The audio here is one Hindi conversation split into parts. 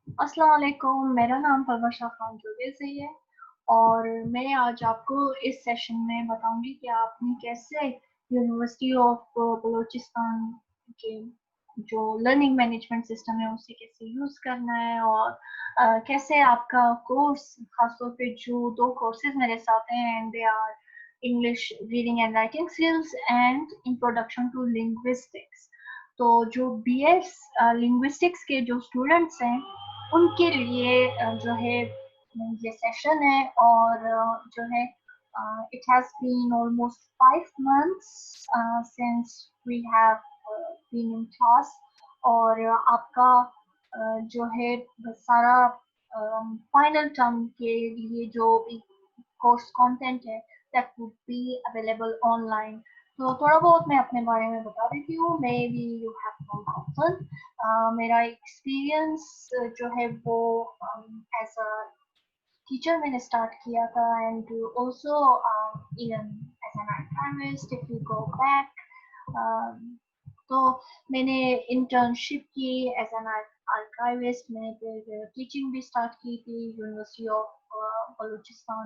अस्सलाम वालेकुम, मेरा नाम परवशा खान जुबेर है और मैं आज आपको इस सेशन में बताऊंगी कि आपने कैसे यूनिवर्सिटी ऑफ बलूचिस्तान के जो लर्निंग मैनेजमेंट सिस्टम है उसे कैसे यूज़ करना है और कैसे आपका कोर्स, खासतौर पे जो दो कोर्सेज मेरे साथ हैं and they are English reading and writing skills and introduction to linguistics. तो जो बीएस लिंग्विस्टिक्स के जो स्टूडेंट्स हैं उनके लिए जो है ये सेशन है और जो है it has been almost 5 months since we have been in class और आपका जो है सारा फाइनल टर्म के लिए जो भी कोर्स कंटेंट है that would be available online। तो थोड़ा बहुत मैं अपने बारे में बता देती हूँ। Maybe you have no concern. मेरा एक्सपीरियंस जो है वो एज अ टीचर मैंने स्टार्ट किया था and also even as an archivist if you go back. तो मैंने इंटर्नशिप की एज एन आर्काइविस्ट। मैंने फिर टीचिंग भी स्टार्ट की थी university of Balochistan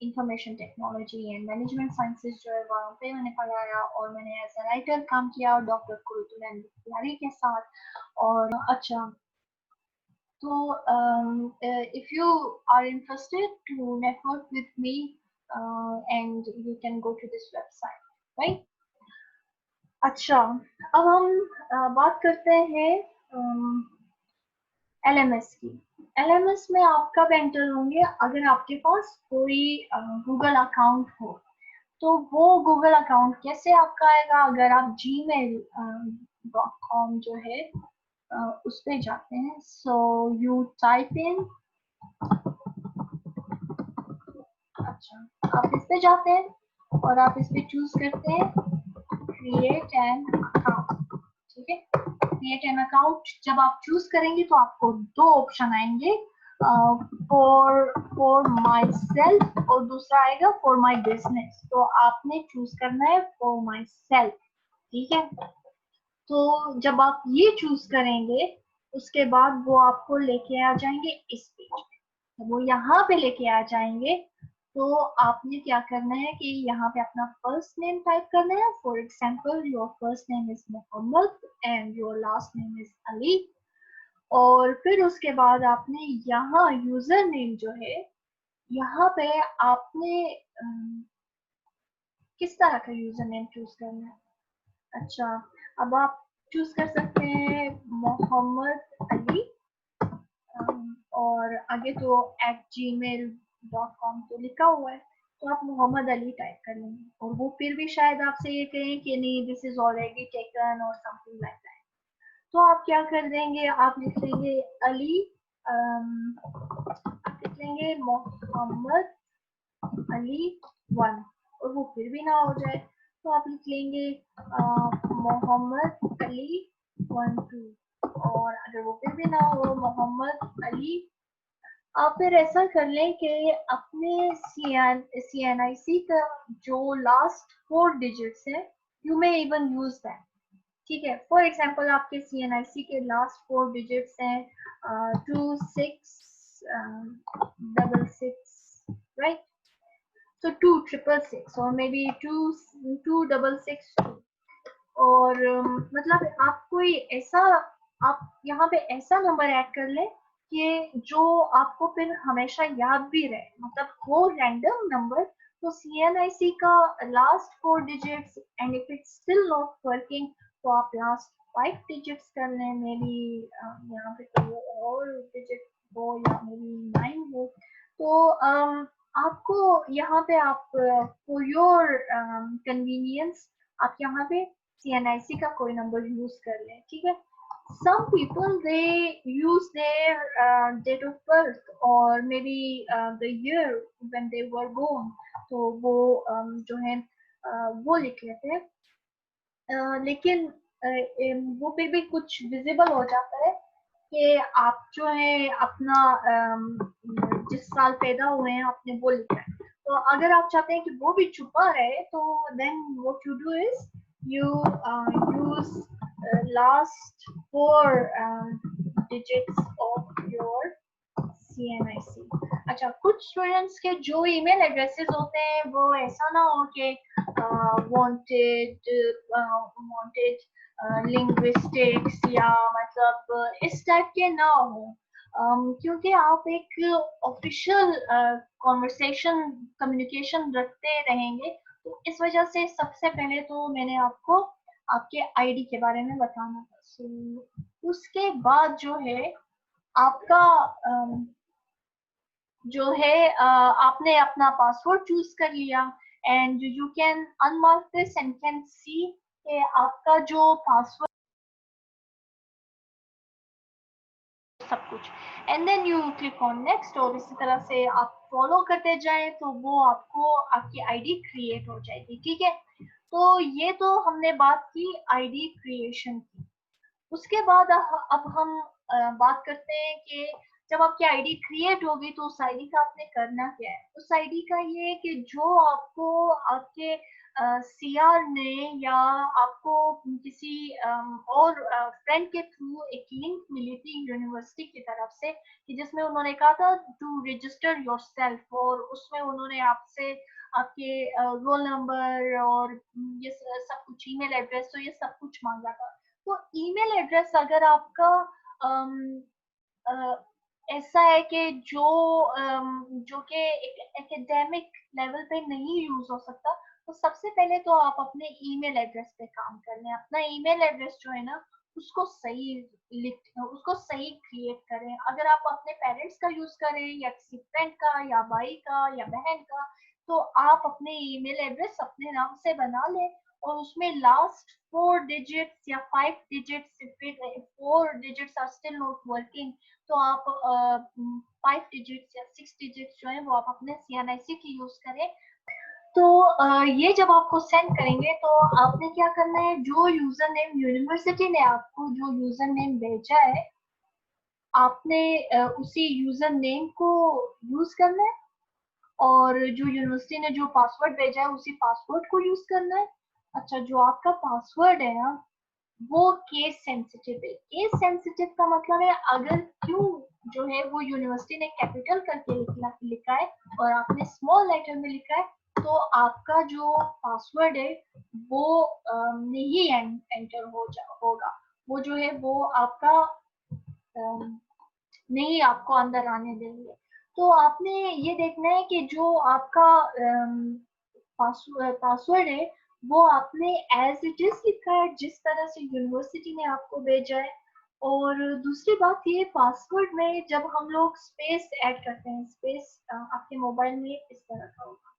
information technology and management sciences जो है वहाँ पे मैंने पढ़ाया और मैंने एज ए राइटर काम किया डॉक्टर कुरुतुल तिवारी के साथ। और अच्छा, so, if you are interested to network with me, and you can go to this website, right? अच्छा, अब हम बात करते हैं LMS की। LMS में आप कब एंटर होंगे? अगर आपके पास कोई गूगल अकाउंट हो। तो वो गूगल अकाउंट कैसे आपका आएगा? अगर आप gmail.com जो है उस पे जाते हैं, सो यू टाइप इन। अच्छा, आप इस पे जाते हैं और आप इस पे चूज करते हैं क्रिएट एन अकाउंट। ठीक है, क्रिएट एन अकाउंट जब आप चूज करेंगे तो आपको दो ऑप्शन आएंगे, फॉर माई सेल्फ और दूसरा आएगा फॉर माई बिजनेस। तो आपने चूज करना है फॉर माई सेल्फ। ठीक है, तो जब आप ये चूज करेंगे उसके बाद वो आपको लेके आ जाएंगे इस पेज पे। वो यहाँ पे लेके आ जाएंगे तो आपने क्या करना है कि यहाँ पे अपना फर्स्ट नेम टाइप करना है। For example your first name is Mohammad and your last name is Ali. और फिर उसके बाद आपने यहाँ यूजर नेम जो है यहाँ पे आपने किस तरह का यूजर नेम चूज करना है। अच्छा, अब आप चूज कर सकते हैं मोहम्मद अली और आगे तो @gmail.com तो लिखा हुआ है, तो आप मोहम्मद अली टाइप कर लेंगे और वो फिर भी शायद आपसे ये कहें कि नहीं दिस इज ऑलरेडी टेकन और समथिंग लाइक दैट। तो आप क्या कर देंगे, आप लिख लेंगे अली, आप लिख लेंगे मोहम्मद अली 1 और वो फिर भी ना हो जाए तो आप लिख लेंगे मोहम्मद अली 1 2 और अगर वो फिर भी ना हो मोहम्मद अली। आप फिर ऐसा कर लें कि अपने CNIC का जो लास्ट 4 डिजिट्स है you may even use that. ठीक है, फॉर एग्जाम्पल आपके CNIC के लास्ट 4 डिजिट्स हैं 2666, राइट? So 2666 or maybe 2662 और मतलब आप कोई ऐसा, आप यहाँ पे ऐसा नंबर ऐड कर लें कि जो आपको फिर हमेशा याद भी रहे, मतलब वो रैंडम नंबर। तो CNIC का last 4 digits and if it's still not working तो आप लास्ट 5 डिजिट्स कर लें। मे बी यहाँ पे तो वो और डिजिट हो या मे बी 9 हो। तो आपको यहाँ पे आप फॉर योर कन्वीनियंस आप यहाँ पे CNIC का कोई नंबर यूज कर लें। ठीक है, some people they use their date of birth or maybe the year when they were born, तो वो जो है वो लिख लेते हैं। लेकिन वो पे भी कुछ विजिबल हो जाता है कि आप जो है अपना जिस साल पैदा हुए हैं आपने वो लिखा है। तो अगर आप चाहते हैं कि वो भी छुपा रहे तो then what you do is you use last 4 digits of अच्छा, कुछ स्टूडेंट्स के जो ईमेल एड्रेसेस होते हैं वो ऐसा ना हो कि वांटेड लिंग्विस्टिक्स या मतलब इस टाइप के ना हो, क्योंकि आप एक ऑफिशियल कॉन्वर्सेशन कम्युनिकेशन रखते रहेंगे, तो इस वजह से सबसे पहले तो मैंने आपको आपके आईडी के बारे में बताना था। उसके बाद जो है आपका जो है आपने अपना पासवर्ड चूज कर लिया, and you can unmark this and can see आपका जो पासवर्ड सब कुछ, and then you click on next, और इसी तरह से आप फॉलो करते जाएं तो वो आपको आपकी आईडी क्रिएट हो जाएगी। ठीक है, तो ये तो हमने बात की आईडी क्रिएशन की। उसके बाद अब हम बात करते हैं कि जब आपकी आईडी क्रिएट होगी तो उस आईडी का आपने करना क्या है। उस आईडी का ये है कि जो आपको आपके सीआर ने या आपको किसी और फ्रेंड के थ्रू एक लिंक मिली थी यूनिवर्सिटी की तरफ से, कि जिसमें उन्होंने कहा था टू रजिस्टर योरसेल्फ, और उसमें उन्होंने आपसे आपके रोल नंबर और ये सब कुछ, ईमेल एड्रेस, तो ये सब कुछ मांगा था। तो ईमेल एड्रेस अगर आपका अम, अ, ऐसा है कि जो कि एक एकेडमिक लेवल पे नहीं यूज हो सकता, तो सबसे पहले तो आप अपने ईमेल एड्रेस पे काम कर लें। अपना ईमेल एड्रेस जो है ना उसको सही उसको सही क्रिएट करें। अगर आप अपने पेरेंट्स का यूज करें या किसी फ्रेंड का या भाई का या बहन का, तो आप अपने ईमेल एड्रेस अपने नाम से बना लें, और उसमें लास्ट 4 डिजिट्स या 5 डिजिट्स, फिर 4 digits are still not working, तो आप 5 डिजिट्स या 6 डिजिट्स जो है वो आप अपने CNIC की यूज करें। तो ये जब आपको सेंड करेंगे तो आपने क्या करना है, जो यूजर नेम यूनिवर्सिटी ने आपको जो यूजर नेम भेजा है, आपने उसी यूजर नेम को यूज करना है, और जो यूनिवर्सिटी ने जो पासवर्ड भेजा है उसी पासवर्ड को यूज करना है। अच्छा, जो आपका पासवर्ड है ना वो केस सेंसिटिव है। केस सेंसिटिव का मतलब है अगर क्यों जो है वो यूनिवर्सिटी ने कैपिटल करके लिखा है और आपने स्मॉल लेटर में लिखा है, तो आपका जो पासवर्ड है वो नहीं एंटर होगा। वो जो है वो आपका नहीं आपको अंदर आने देंगे। तो आपने ये देखना है कि जो आपका पासवर्ड है वो आपने एज इट इज लिखा है जिस तरह से यूनिवर्सिटी ने आपको भेजा है। और दूसरी बात ये, पासवर्ड में जब हम लोग स्पेस ऐड करते हैं, स्पेस आपके मोबाइल में इस तरह का होगा,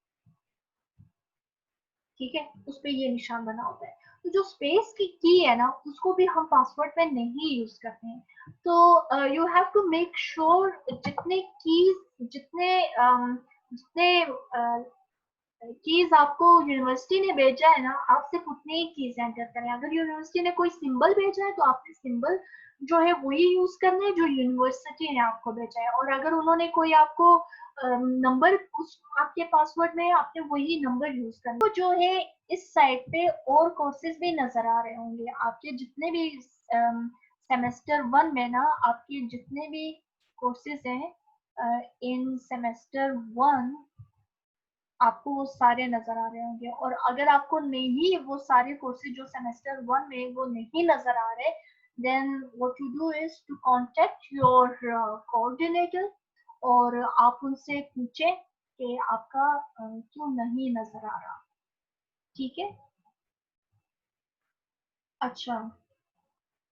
ठीक है, उस पर ये निशान बना होता है। तो जो स्पेस की है ना उसको भी हम पासवर्ड में नहीं यूज करते हैं। तो you have to make sure जितने कीज जितने जितने कीज आपको यूनिवर्सिटी ने भेजा है ना, आप सिर्फ उतने ही कीज एंटर करें। अगर यूनिवर्सिटी ने कोई सिंबल भेजा है तो आपने सिंबल जो है वही यूज करना है जो यूनिवर्सिटी ने आपको भेजा है, और अगर उन्होंने कोई आपको नंबर उस आपके पासवर्ड में, आपने वही नंबर यूज करना। तो जो है इस साइड पे और कोर्सेज भी नजर आ रहे होंगे आपके, जितने भी सेमेस्टर 1 में ना आपके जितने भी कोर्सेज हैं इन सेमेस्टर 1 आपको वो सारे नजर आ रहे होंगे। और अगर आपको नहीं वो सारे कोर्सेज जो सेमेस्टर 1 में वो नहीं नजर आ रहे, then what you do is to contact your coordinator, और आप उनसे पूछें कि आपका क्यों नहीं नजर आ रहा। ठीक है, अच्छा,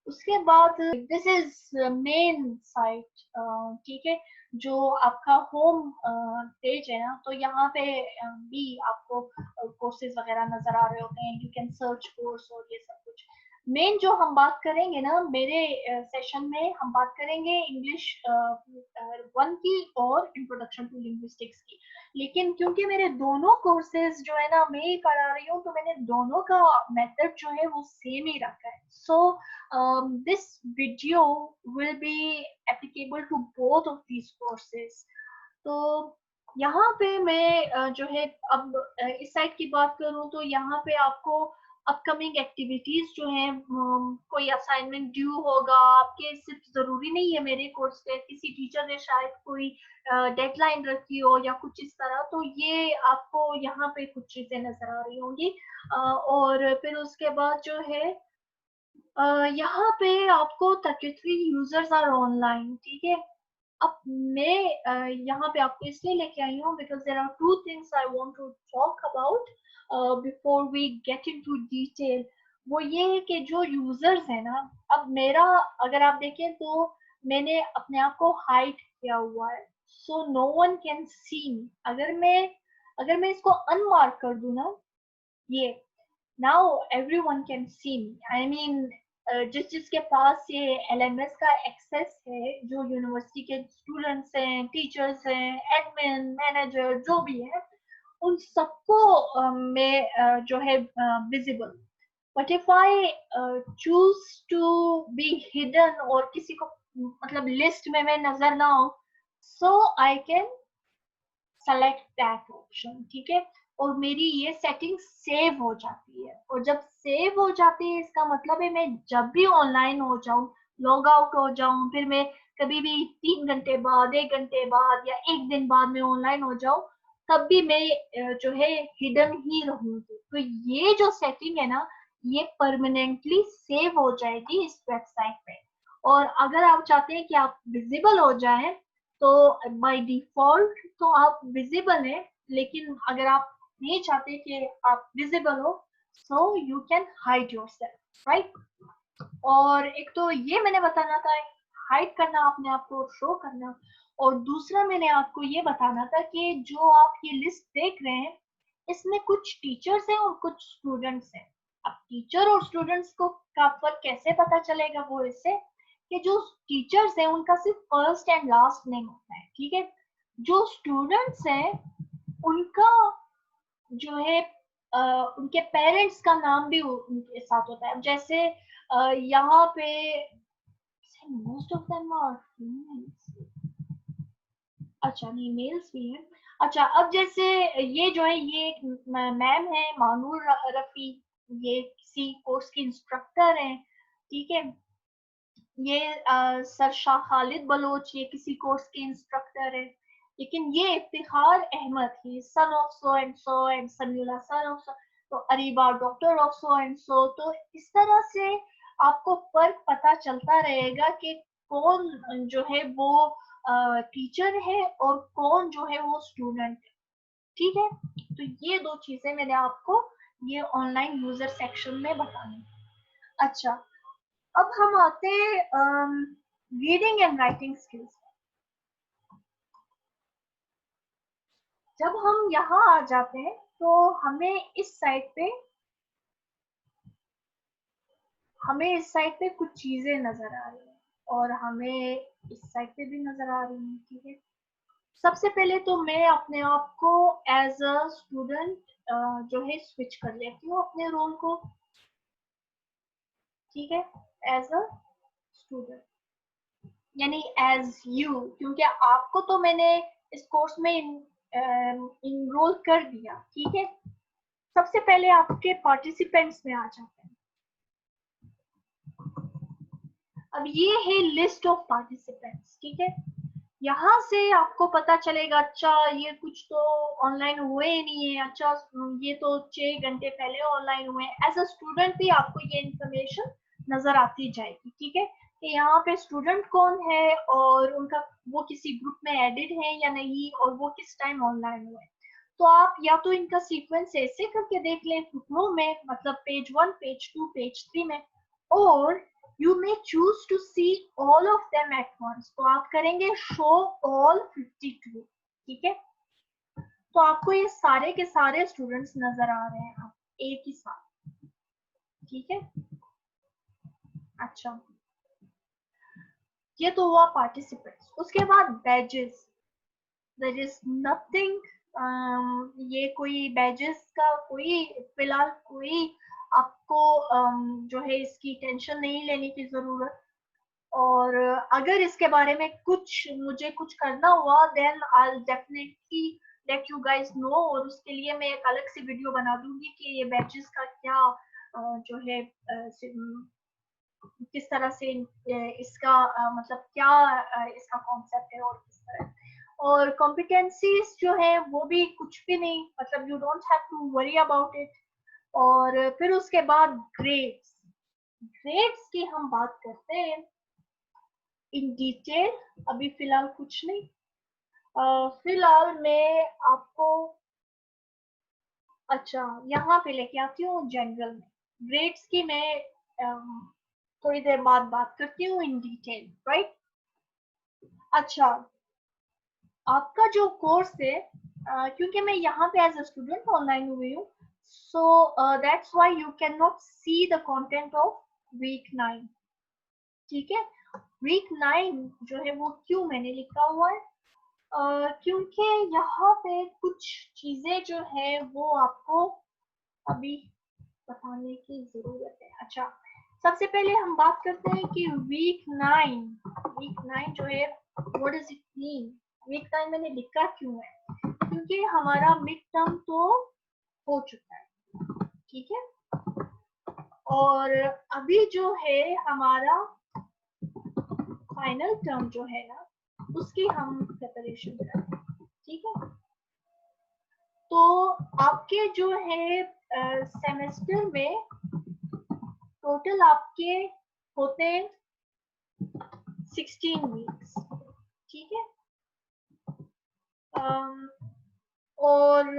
उसके बाद दिस इज मेन साइट, ठीक है, जो आपका होम पेज है ना, तो यहाँ पे भी आपको कोर्सेज वगैरह नजर आ रहे होते हैं, यू कैन सर्च कोर्स और ये सब कुछ। मेन जो हम बात करेंगे ना मेरे सेशन में, हम बात करेंगे इंग्लिश 1 की और इंट्रोडक्शन टू लिंग्विस्टिक्स की। लेकिन क्योंकि मेरे दोनों कोर्सेज जो है ना मैं ही पढ़ा रही हूँ, तो मैंने दोनों का मेथड जो है वो सेम ही रखा है। सो this video will be applicable to both of these courses. तो यहाँ पे मैं जो है अब इस साइड की बात करूँ तो यहाँ पे आपको अपकमिंग एक्टिविटीज जो हैं, कोई असाइनमेंट ड्यू होगा आपके, सिर्फ जरूरी नहीं है मेरे कोर्स पे, किसी टीचर ने शायद कोई डेडलाइन रखी हो या कुछ इस तरह, तो ये आपको यहाँ पे कुछ चीजें नजर आ रही होंगी। और फिर उसके बाद जो है यहाँ पे आपको 33 यूजर्स आर ऑनलाइन, ठीक है। अब मैं यहाँ पे आपको इसलिए लेके आई हूँ because there are two things I want to talk about before we get into detail. वो ये है कि जो यूजर्स है ना, अब मेरा अगर आप देखें तो मैंने अपने आप को हाइड किया हुआ है, so no one can see me. अगर मैं इसको अनमार्क कर दूं ना, ये now everyone can see me, I mean जिसके पास ये एलएमएस का एक्सेस है, जो यूनिवर्सिटी के स्टूडेंट्स हैं, टीचर्स हैं, एडमिन मैनेजर जो भी है, उन सबको मैं जो है visible. But if I choose to be hidden और किसी को मतलब लिस्ट में मैं नजर ना हो, so I can select that option, ठीक है। और मेरी ये सेटिंग सेव हो जाती है, और जब सेव हो जाती है इसका मतलब है मैं जब भी ऑनलाइन हो जाऊं, लॉग आउट हो जाऊं, फिर मैं कभी भी 3 घंटे बाद, 1 घंटे बाद या एक दिन बाद में ऑनलाइन हो जाऊं, तब भी मैं जो है हिडन ही रहूंगी। तो ये जो सेटिंग है ना, ये परमानेंटली सेव हो जाएगी इस वेबसाइट पे। और अगर आप चाहते हैं कि आप विजिबल हो जाएं, तो बाय डिफॉल्ट तो आप विजिबल हैं, लेकिन अगर आप नहीं चाहते कि आप विजिबल हो, so you can hide yourself, right. और एक तो ये मैंने बताना था, हाइड करना अपने आप को, शो करना। और दूसरा मैंने आपको ये बताना था कि जो आप ये लिस्ट देख रहे हैं, इसमें कुछ टीचर्स हैं और कुछ स्टूडेंट्स हैं। अब टीचर और स्टूडेंट्स को का फर्क कैसे पता चलेगा, वो इससे कि जो टीचर्स हैं उनका सिर्फ फर्स्ट एंड लास्ट नेम होता है, ठीक है। जो स्टूडेंट्स हैं उनका जो है उनके पेरेंट्स का नाम भी उनके साथ होता है। अब जैसे यहाँ पे most of them are females, अच्छा नहीं मेल्स भी हैं। अच्छा, अब जैसे ये जो है, ये एक मैम है मानूर रफी, ये किसी कोर्स की इंस्ट्रक्टर हैं, ठीक है। ये सर शाह खालिद बलोच, ये किसी कोर्स के इंस्ट्रक्टर है। लेकिन ये Iftikhar Ahmed, he son of so and Sameela son of so, तो Areeba doctor of so and so. तो इस तरह से आपको फर्क पता चलता रहेगा कि कौन जो है वो टीचर है और कौन जो है वो स्टूडेंट है, ठीक है। तो ये दो चीजें मैंने आपको ये ऑनलाइन यूजर सेक्शन में बतानी। अच्छा, अब हम आते हैं रीडिंग एंड राइटिंग स्किल्स। जब हम यहाँ आ जाते हैं तो हमें इस साइड पे कुछ चीजें नजर आ रही हैं, और हमें इस साइड पे भी नजर आ रही हैं, ठीक है। सबसे पहले तो मैं अपने आप को एज अ स्टूडेंट जो है स्विच कर लेती हूँ अपने रोल को, ठीक है, एज अ स्टूडेंट, यानी एज यू, क्योंकि आपको तो मैंने इस कोर्स में इनरोल कर दिया, ठीक है। सबसे पहले आपके पार्टिसिपेंट्स में आ जाते हैं। अब ये है लिस्ट ऑफ पार्टिसिपेंट्स, ठीक है। यहाँ से आपको पता चलेगा, अच्छा ये कुछ तो ऑनलाइन हुए ही नहीं है, अच्छा ये तो 6 घंटे पहले ऑनलाइन हुए हैं। एज अ स्टूडेंट भी आपको ये इंफॉर्मेशन नजर आती जाएगी, ठीक है, कि यहाँ पे स्टूडेंट कौन है और उनका वो किसी ग्रुप में एडिड है या नहीं, और वो किस टाइम ऑनलाइन हुए। तो आप या तो इनका सीक्वेंस ऐसे करके देख लें टुकड़ों में, मतलब पेज 1, पेज 2, पेज 3 में, और you may choose to see all of them at once। तो आप करेंगे show all 52, ठीक है। तो आपको ये सारे के सारे स्टूडेंट्स नजर आ रहे हैं आप एक ही साथ, ठीक है। अच्छा, ये तो हुआ पार्टिसिपेंट्स। उसके बाद बैजेस, देयर इज नथिंग, ये कोई बैजेस का कोई फिलहाल कोई आपको जो है इसकी टेंशन नहीं लेने की जरूरत। और अगर इसके बारे में मुझे कुछ करना हुआ, then I definitely let you guys know, और उसके लिए मैं एक अलग से वीडियो बना दूंगी कि ये बैचेस का क्या जो है किस तरह से इसका मतलब क्या इसका कॉन्सेप्ट है और किस तरह। और कॉम्पिटेंसीज जो है वो भी कुछ भी नहीं, मतलब you don't have to worry about it. और फिर उसके बाद ग्रेड्स, ग्रेड्स की हम बात करते हैं इन डिटेल। अभी फिलहाल कुछ नहीं, फिलहाल मैं आपको अच्छा यहाँ पे लेके आती हूँ जनरल में। ग्रेड्स की मैं थोड़ी देर बाद बात करती हूँ इन डिटेल, राइट। अच्छा, आपका जो कोर्स है, क्योंकि मैं यहाँ पे एज अ स्टूडेंट ऑनलाइन हुई हूँ, so that's why you can not see the content of week 9, ठीक है। वीक 9 जो है वो क्यों मैंने लिखा हुआ है, क्योंकि यहाँ पे कुछ चीजें जो है वो आपको अभी बताने की जरूरत है। अच्छा, सबसे पहले हम बात करते हैं कि वीक 9 जो है what does it mean. Week 9 मैंने लिखा क्यों है, क्योंकि हमारा मिड टर्म तो हो चुका है, ठीक है। और अभी जो है हमारा फाइनल टर्म जो है ना, उसकी हम प्रिपरेशन कर रहे हैं, ठीक है। तो आपके जो है सेमेस्टर में टोटल आपके होते 16 वीक्स, ठीक है। और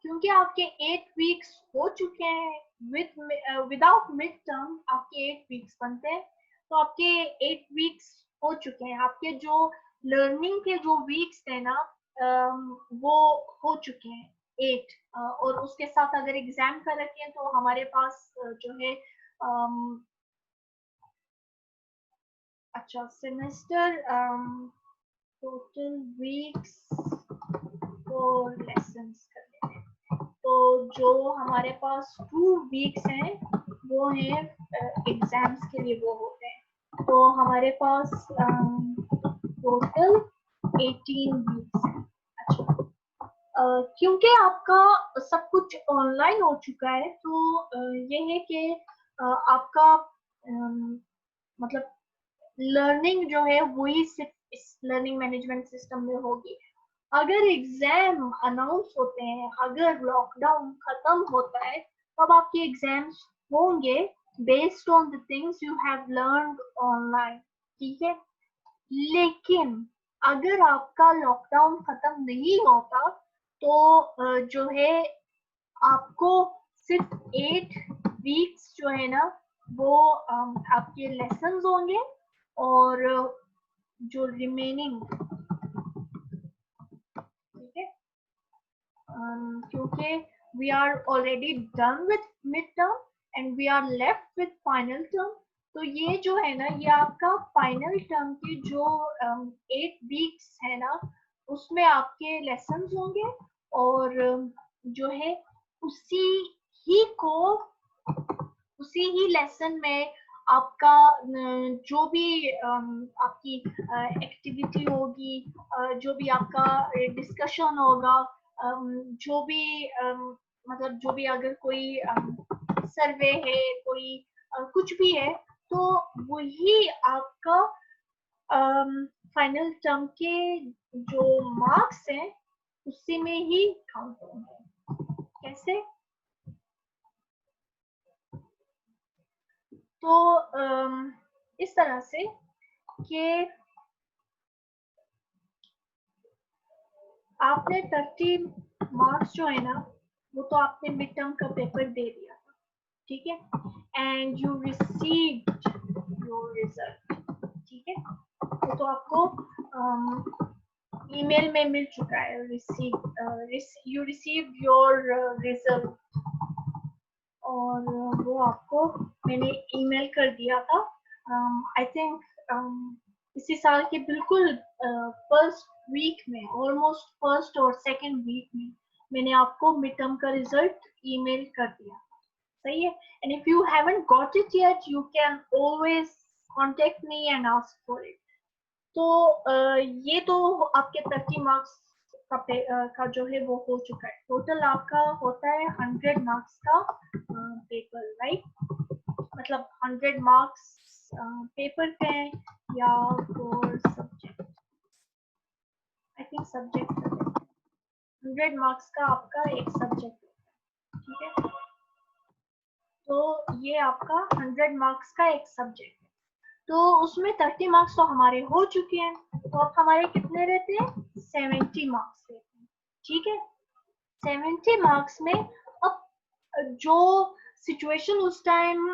क्योंकि आपके 8 वीक्स हो चुके हैं विदाउट मिड टर्म, आपके 8 वीक्स बनते हैं, तो आपके 8 वीक्स हो चुके हैं। आपके जो लर्निंग के जो वीक्स थे ना, वो हो चुके हैं 8, और उसके साथ अगर एग्जाम कर रखे हैं तो हमारे पास जो है अच्छा सेमेस्टर टोटल वीक्स को लेसन्स कर लेते हैं। तो जो हमारे पास 2 वीक्स हैं वो हैं एग्जाम्स के लिए वो होते हैं। तो हमारे पास टोटल 18 वीक्स हैं। अच्छा, क्योंकि आपका सब कुछ ऑनलाइन हो चुका है, तो ये है कि आपका मतलब लर्निंग जो है वही सिर्फ इस लर्निंग मैनेजमेंट सिस्टम में होगी। अगर एग्जाम अनाउंस होते हैं, अगर लॉकडाउन खत्म होता है, तब आपके एग्जाम्स होंगे based on the things you have learned online, ठीक है। लेकिन अगर आपका लॉकडाउन खत्म नहीं होता, तो जो है आपको सिर्फ 8 वीक्स जो है ना वो आपके लेसन्स होंगे, और जो रिमेनिंग, ठीक है, क्योंकि we are already done with mid term and we are left with final term. तो ये जो है ना, ये आपका फाइनल टर्म के जो 8 वीक्स है ना, उसमें आपके लेसन्स होंगे, और जो है उसी ही को उसी ही लेसन में आपका जो भी आपकी एक्टिविटी होगी, जो भी आपका डिस्कशन होगा, जो भी मतलब जो भी अगर कोई सर्वे है, कोई कुछ भी है, तो वही आपका फाइनल टर्म के जो मार्क्स हैं उसी में ही काउंट होंगे। कैसे? तो इस तरह से कि आपने 30 मार्क्स जो है ना, वो तो आपने मिड टर्म का पेपर दे दिया था, ठीक है, and you received your result, ठीक है। तो आपको ईमेल में मिल चुका है, यू रिसीव्ड योर रिजल्ट, और वो आपको मैंने ईमेल कर दिया था। आई थिंक इसी साल के बिल्कुल फर्स्ट वीक में, ऑलमोस्ट फर्स्ट और सेकंड वीक में मैंने आपको मिड टर्म का रिजल्ट ईमेल कर दिया, सही है। And if you haven't got it yet, you can always contact me and ask for it. तो ये तो आपके 30 मार्क्स का जो है वो हो चुका है। टोटल आपका होता है 100 मार्क्स का पेपर, राइट? मतलब 100 मार्क्स पेपर के हैं या for subject, I think subject 100 marks का आपका एक सब्जेक्ट, ठीक है? तो ये आपका 100 मार्क्स का एक सब्जेक्ट है, तो उसमें 30 मार्क्स तो हमारे हो चुके हैं, तो अब हमारे कितने रहते हैं? 70 मार्क्स रहते हैं, ठीक है? 70 मार्क्स में अब जो सिचुएशन उस टाइम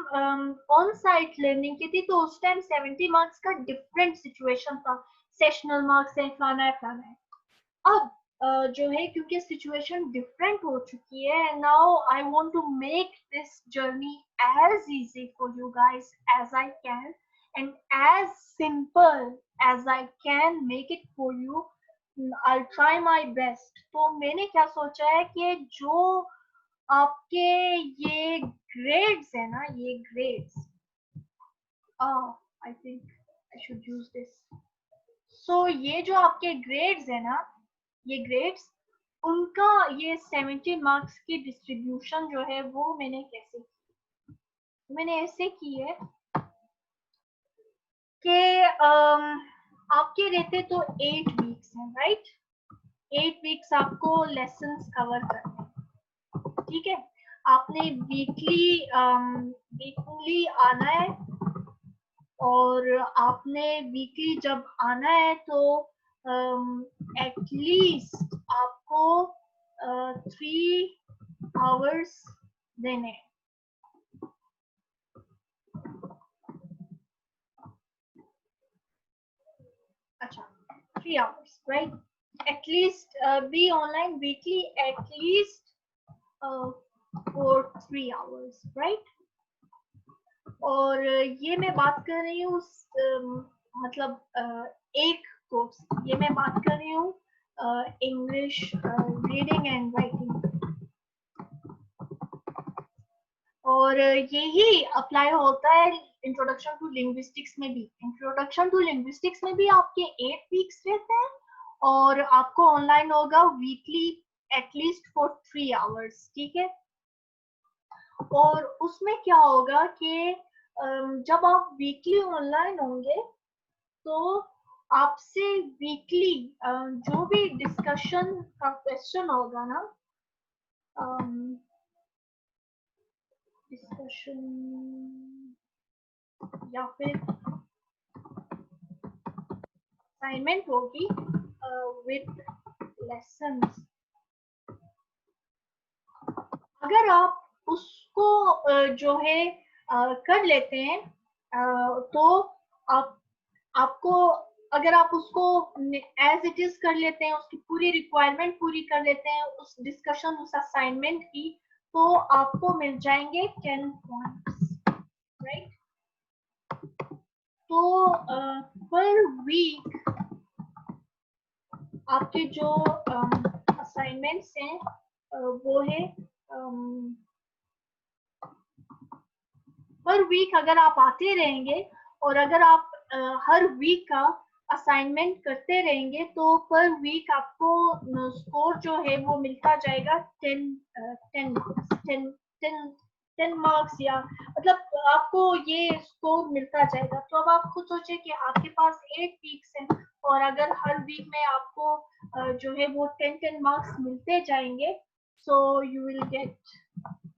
ऑन साइट लर्निंग की थी, तो उस टाइम 70 मार्क्स का डिफरेंट सिचुएशन था, सेशनल मार्क्स है, फलाना है, फलाना है। अब जो है, क्योंकि सिचुएशन डिफरेंट हो चुकी है, now I want to make this journey as easy for you guys as I can and as simple as I can make it for you. I'll try my best. तो मैंने क्या सोचा है कि जो आपके ये ग्रेड्स है ना, ये grades, I think I should use this. So ये जो आपके ग्रेड्स है ना, ये ग्रेड्स, उनका ये 70 मार्क्स की डिस्ट्रीब्यूशन जो है वो मैंने कैसे की? मैंने ऐसे की है कि आपके रहते तो 8 वीक्स हैं, राइट? 8 वीक्स आपको लेसन्स कवर करने हैं, ठीक है? आपने वीकली आना है, और आपने वीकली जब आना है तो एटलीस्ट आपको 3 आवर्स देने हैं। अच्छा, 3 hours, right? At least be online weekly, at least for 3 hours, right? और ये मैं बात कर रही हूँ मतलब एक कोर्स, ये मैं बात कर रही हूँ इंग्लिश रीडिंग एंड राइटिंग, और यही अप्लाई होता है इंट्रोडक्शन टू लिंग्विस्टिक्स में भी। इंट्रोडक्शन टू लिंग्विस्टिक्स में भी आपके 8 वीक्स रहते हैं, और आपको ऑनलाइन होगा वीकली एटलीस्ट फॉर 3 आवर्स, ठीक है? और उसमें क्या होगा कि जब आप वीकली ऑनलाइन होंगे तो आपसे वीकली जो भी डिस्कशन का क्वेश्चन होगा ना, डिस्कशन या फिर असाइनमेंट होगी विद लेसन्स, अगर आप उसको जो है कर लेते हैं, तो आपको, अगर आप उसको एज इट इज कर लेते हैं, उसकी पूरी रिक्वायरमेंट पूरी कर लेते हैं, उस डिस्कशन, उस असाइनमेंट की, तो आपको मिल जाएंगे 10 पॉइंट्स, राइट? तो पर वीक आपके जो असाइनमेंट्स हैं वो है हर वीक अगर आप आते रहेंगे, और अगर आप हर वीक का असाइनमेंट करते रहेंगे, तो पर वीक आपको स्कोर जो है वो मिलता जाएगा 10 मार्क्स, या मतलब आपको ये स्कोर मिलता जाएगा। तो अब आप खुद सोचे कि आपके पास 8 वीक्स हैं, और अगर हर वीक में आपको जो है वो 10 मार्क्स मिलते जाएंगे, so you will get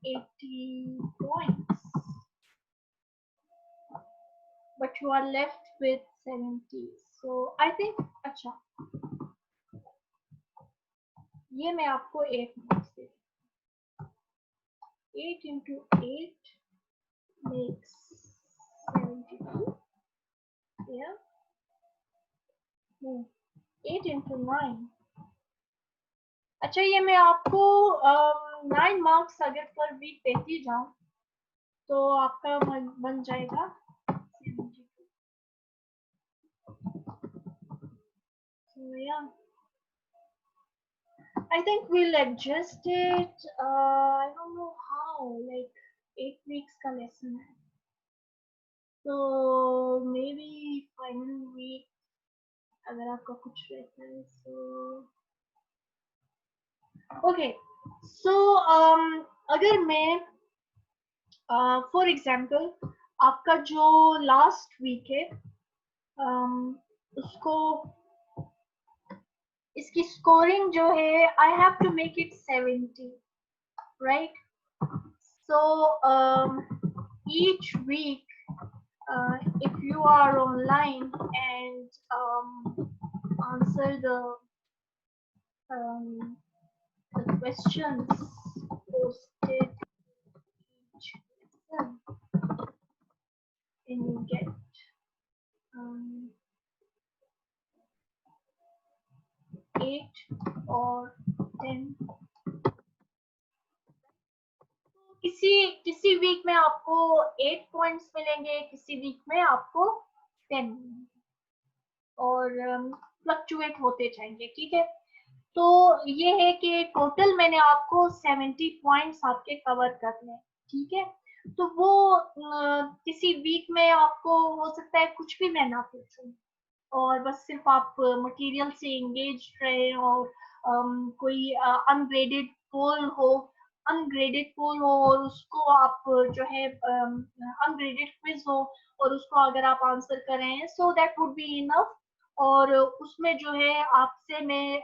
80 points, but you are left with 70. So I think, अच्छा, ये मैं आपको 8 मार्क्स दे, 8 into 8 makes 72, yeah, no, 8 into 9, अच्छा, ये मैं आपको 9 मार्क्स अगर पर वीक देती जाऊं, तो आपका बन जाएगा 72, so yeah, I think we'll adjust it. I don't know how. Like 8 weeks का lesson है, तो maybe final week अगर आपका कुछ रहता है, so ओके, सो अगर मैं फॉर एग्जाम्पल आपका जो लास्ट वीक है उसको इसकी स्कोरिंग जो है I have to make it 70, right? So each week if you are online and answer um, the questions posted each lesson, and you get um, 8 or 10. किसी किसी वीक में आपको 8 पॉइंट्स मिलेंगे, किसी वीक में आपको 10 और फ्लक्चुएट होते जाएंगे, ठीक है? तो ये है कि टोटल मैंने आपको 70 पॉइंट्स आपके कवर करने हैं, ठीक है? तो वो किसी वीक में आपको हो सकता है कुछ भी मैं ना पूछूं और बस सिर्फ आप मटेरियल से एंगेज रहे और कोई अनग्रेडेड पोल हो और उसको आप जो है अनग्रेडेड क्विज हो और उसको अगर आप आंसर करें so that would be enough. और उसमें जो है आपसे मैं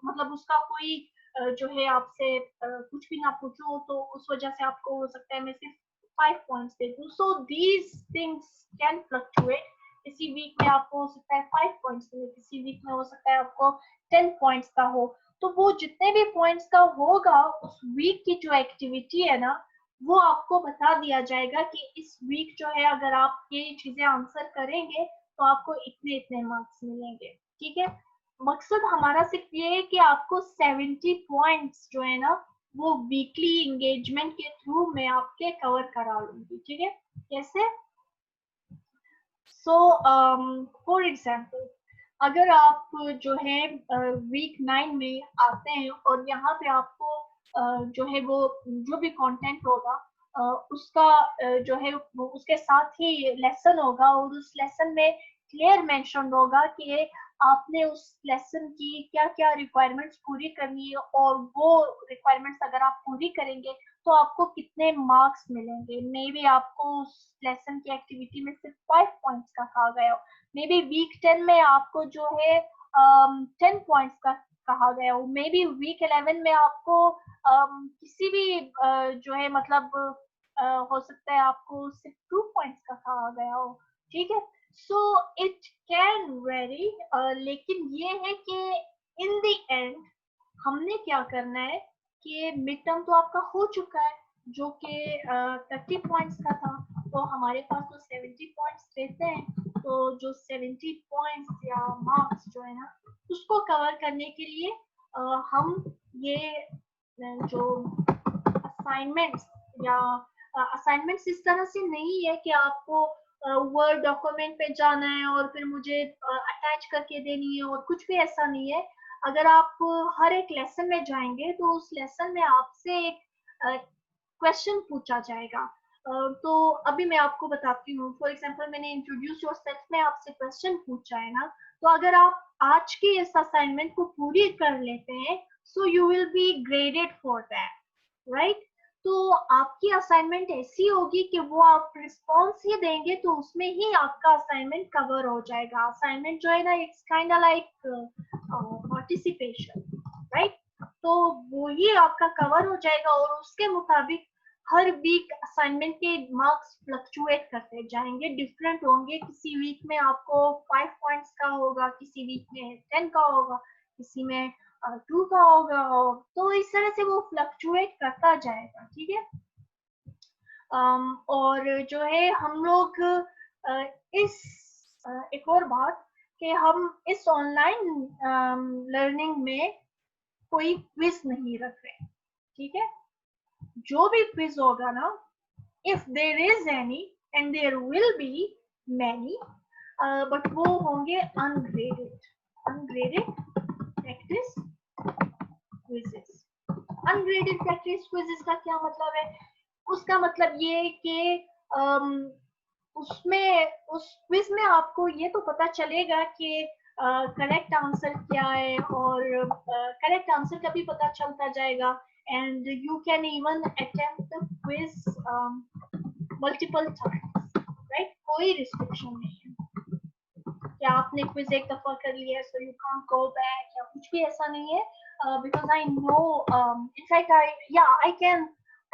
मतलब उसका कोई जो है आपसे कुछ भी ना पूछूं तो उस वजह से आपको हो सकता है मैं सिर्फ 5 पॉइंट्स दे दूं। So these things can fluctuate. किसी वीक में आपको हो सकता है 5 पॉइंट्स मिले, किसी वीक में हो सकता है आपको 10 पॉइंट्स का हो। तो वो जितने भी पॉइंट्स का होगा उस वीक की जो एक्टिविटी है ना वो आपको बता दिया जाएगा कि इस वीक जो है अगर आप ये चीजें आंसर करेंगे तो आपको इतने इतने मार्क्स मिलेंगे, ठीक है? मकसद हमारा सिर्फ ये है कि आपको 70 पॉइंट्स जो है ना वो वीकली एंगेजमेंट के थ्रू मैं आपके कवर करा लूंगी, ठीक है? कैसे? सो फॉर एग्जाम्पल अगर आप जो है वीक 9 में आते हैं और यहाँ पे आपको जो है वो जो भी कंटेंट होगा उसका जो है उसके साथ ही लेसन होगा और उस लेसन में क्लियर मेंशन होगा कि आपने उस लेसन की क्या क्या रिक्वायरमेंट्स पूरी करनी है और वो रिक्वायरमेंट्स अगर आप पूरी करेंगे तो आपको कितने मार्क्स मिलेंगे। मे बी आपको उस लेसन की एक्टिविटी में सिर्फ 5 पॉइंट्स का कहा गया हो, मे बी वीक 10 में आपको जो है 10 पॉइंट्स का कहा गया हो, मे बी वीक 11 में आपको किसी भी जो है मतलब हो सकता है आपको सिर्फ 2 पॉइंट्स का कहा गया हो, ठीक है? सो इट कैन वेरी, लेकिन ये है कि इन द एंड हमने क्या करना है कि मिड टर्म तो आपका हो चुका है जो कि 30 पॉइंट्स का था, तो हमारे पास तो 70 पॉइंट्स रहते हैं। तो जो 70 पॉइंट्स या मार्क्स जो है ना उसको कवर करने के लिए हम ये जो असाइनमेंट्स या असाइनमेंट्स इस तरह से नहीं है कि आपको वर्ड डॉक्यूमेंट पे जाना है और फिर मुझे अटैच करके देनी है और कुछ भी ऐसा नहीं है। अगर आप हर एक लेसन में जाएंगे तो उस लेसन में आपसे एक क्वेश्चन पूछा जाएगा। तो अभी मैं आपको बताती हूँ, फॉर एग्जाम्पल मैंने इंट्रोड्यूस योरसेल्फ में आपसे क्वेश्चन पूछा है ना, तो अगर आप आज की इस असाइनमेंट को पूरी कर लेते हैं so you will B graded for that, right? तो आपकी असाइनमेंट ऐसी होगी कि वो आप रिस्पॉन्स ही देंगे तो उसमें ही आपका असाइनमेंट कवर हो जाएगा। असाइनमेंट जो है ना it's kind of like participation, right? तो वो ही आपका कवर हो जाएगा और उसके मुताबिक हर वीक असाइनमेंट के मार्क्स फ्लक्चुएट करते जाएंगे, डिफरेंट होंगे। किसी वीक में आपको 5 पॉइंट्स का होगा, किसी वीक में 10 का होगा, किसी में 2 का होगा, तो इस तरह से वो फ्लक्चुएट करता जाएगा, ठीक है? और जो है हम लोग इस एक और बात कि हम इस ऑनलाइन लर्निंग में कोई क्विज नहीं रख रहे, ठीक है? जो भी क्विज होगा ना, if there is any and there will be many, but वो होंगे ungraded practice quizzes। ungraded practice quizzes का क्या मतलब है? उसका मतलब ये है कि उसमें उस क्विज में आपको ये तो पता चलेगा कि करेक्ट आंसर क्या है, और करेक्ट आंसर का भी पता चलता जाएगा। And you can even attempt the quiz multiple times, right, कोई रिस्ट्रिक्शन नहीं है कि आपने क्विज एक दफा कर लिया so you can't go back, या कुछ भी ऐसा नहीं है। Because I no, in fact I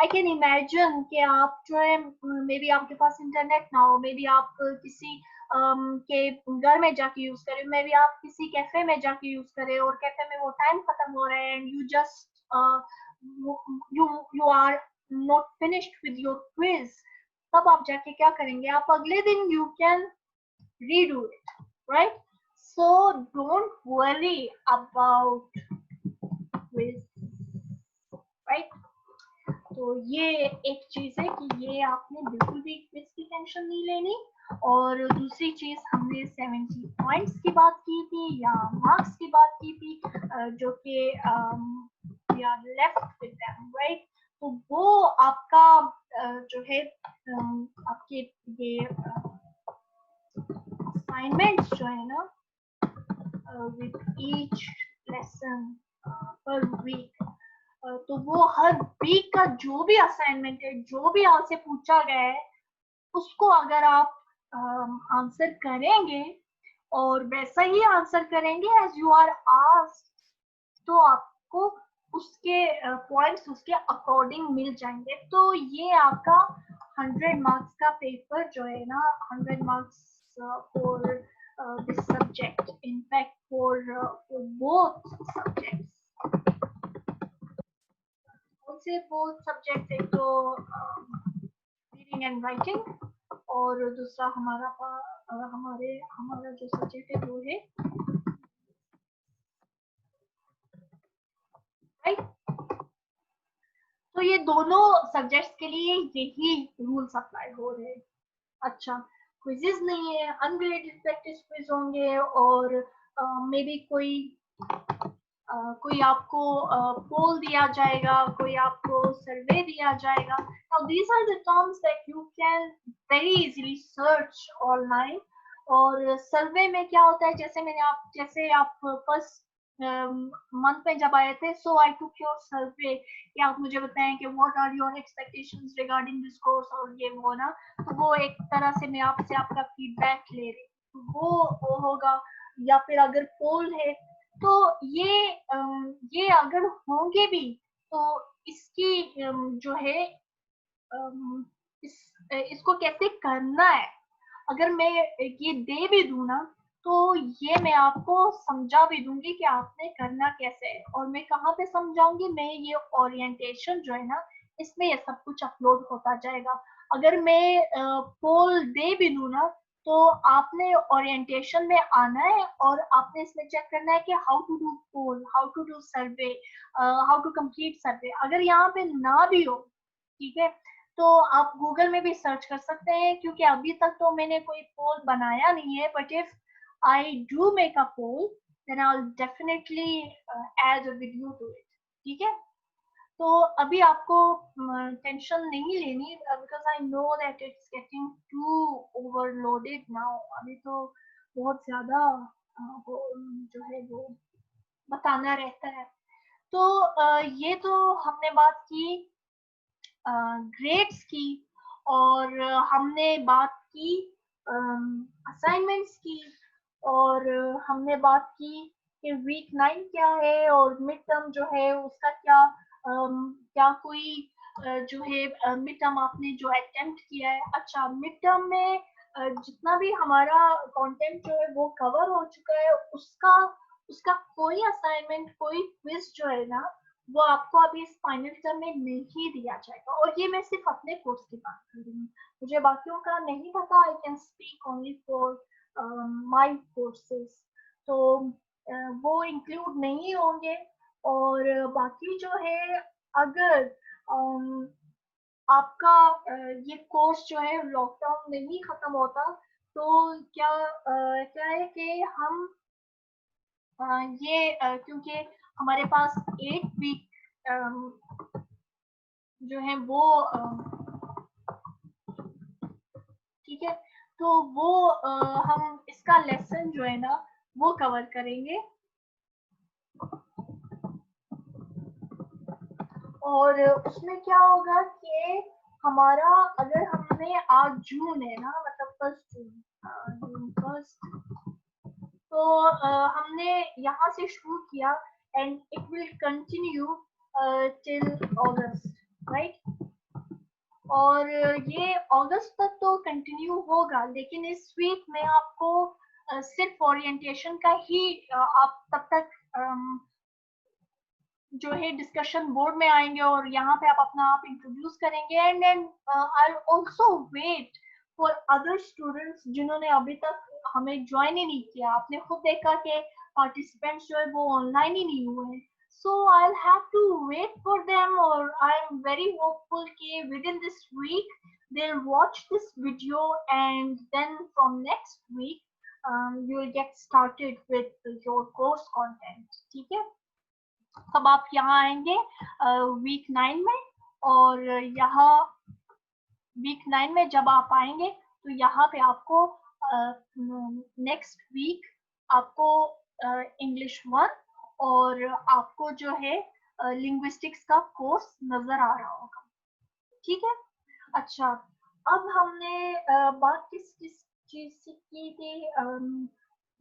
can imagine कि आप जो है, मे बी आपके पास इंटरनेट ना हो, मे बी आप किसी के घर में जाके यूज करें, मे बी आप किसी कैफे में जाके यूज करें, और कैफे में वो टाइम खत्म हो रहा है and you just you you are not finished with your quiz. तब आप जाके क्या करेंगे, आप अगले दिन you can redo it, right? So don't worry about quiz, right? तो ये एक चीज है कि ये आपने बिल्कुल भी क्विज की टेंशन नहीं लेनी। और दूसरी चीज, हमने 70 पॉइंट्स की बात की थी या मार्क्स की बात की थी, जो कि we are left with them, right? तो वो आपका जो है आपके ये असाइनमेंट्स जो है ना, with each lesson per week, तो वो हर वीक का जो भी असाइनमेंट है, जो भी आपसे पूछा गया है, उसको अगर आप आंसर करेंगे और वैसा ही आंसर करेंगे एज यू आर आस्क्ड, तो आपको उसके पॉइंट्स उसके अकॉर्डिंग मिल जाएंगे। तो ये आपका 100 मार्क्स का पेपर जो है ना, 100 marks for this subject, in fact for both subjects. कौन से बोथ सब्जेक्ट? एक तो रीडिंग एंड राइटिंग, और दूसरा हमारा जो सब्जेक्ट है वो है राइट। तो ये दोनों सब्जेक्ट्स के लिए यही रूल्स अप्लाई हो रहे हैं। अच्छा, क्विजेस नहीं है, अनग्रेडेड प्रैक्टिस क्विज होंगे, और मे बी कोई आपको पोल दिया जाएगा, कोई आपको सर्वे दिया जाएगा। Now these are the terms that you can very easily search online। और सर्वे में क्या होता है, जैसे आप फर्स्ट मंथ में जब आए थे, सो आई टुक योर सर्वे कि आप मुझे बताएं कि what are your expectations regarding this course, और ये वो ना, तो वो एक तरह से मैं आपसे आपका फीडबैक ले रही हूँ, वो होगा। या फिर अगर पोल है, तो ये अगर होंगे भी, तो इसकी जो है इसको कैसे करना है, अगर मैं ये दे भी दूं ना, तो ये मैं आपको समझा भी दूंगी कि आपने करना कैसे है। और मैं कहाँ पे समझाऊंगी, मैं ये ओरिएंटेशन जो है ना, इसमें ये सब कुछ अपलोड होता जाएगा। अगर मैं पोल दे भी दूं ना, तो आपने ओरिएंटेशन में आना है और आपने इसमें चेक करना है कि how to do poll, how to do survey, how to complete survey. अगर यहाँ पे ना भी हो, ठीक है, तो आप गूगल में भी सर्च कर सकते हैं, क्योंकि अभी तक तो मैंने कोई पोल बनाया नहीं है, but if I do make a poll then I will definitely add a video to it, ठीक है। तो अभी आपको टेंशन नहीं लेनी, because I know that it's getting to overloaded now. अभी तो बहुत ज्यादा जो है वो बताना रहता है। तो ये तो हमने बात की ग्रेड्स की, और हमने बात की असाइनमेंट्स की, और हमने बात की कि वीक 9 क्या है, और मिड टर्म जो है उसका क्या कोई जो है मिड टर्म आपने जो अटेम्प्ट किया है। अच्छा, मिड टर्म में जितना भी हमारा कंटेंट जो है वो कवर हो चुका है, उसका उसका कोई असाइनमेंट, कोई क्विज जो है ना, वो आपको अभी इस फाइनल टर्म में नहीं दिया जाएगा। और ये मैं सिर्फ अपने कोर्स की बात कर रही हूँ, मुझे बाकियों का नहीं पता, I can speak only for my courses. तो वो इंक्लूड नहीं होंगे। और बाकी जो है, अगर आपका ये कोर्स जो है लॉकडाउन में ही खत्म होता, तो क्या है कि हम क्योंकि हमारे पास 8 वीक जो है वो ठीक है, तो वो हम इसका लेसन जो है ना, वो कवर करेंगे। और उसमें क्या होगा कि हमारा, अगर हमने आज जून है ना, मतलब 1 जून, तो हमने यहाँ से शुरू किया and it will continue till August, right. और ये अगस्त तक तो कंटिन्यू होगा, लेकिन इस वीक में आपको सिर्फ ओरिएंटेशन का ही आप तब तक जो है डिस्कशन बोर्ड में आएंगे और यहाँ पे आप अपना आप इंट्रोड्यूस करेंगे। And then I also wait for other students जिन्होंने अभी तक हमें ज्वाइन ही नहीं किया। आपने खुद देखा कि पार्टिसिपेंट्स जो है वो ऑनलाइन ही नहीं हुए। So I will have to wait for them, और आई एम वेरी होपफुल कि within this week they will watch this video, and then from next week you will get started with your course content, ठीक है। तब आप यहाँ आएंगे वीक 9 में, और यहाँ वीक 9 में जब आप आएंगे तो यहाँ पे आपको नेक्स्ट वीक आपको इंग्लिश 1 और आपको जो है लिंग्विस्टिक्स का कोर्स नजर आ रहा होगा, ठीक है। अच्छा, अब हमने बात किस किस चीज से की थी।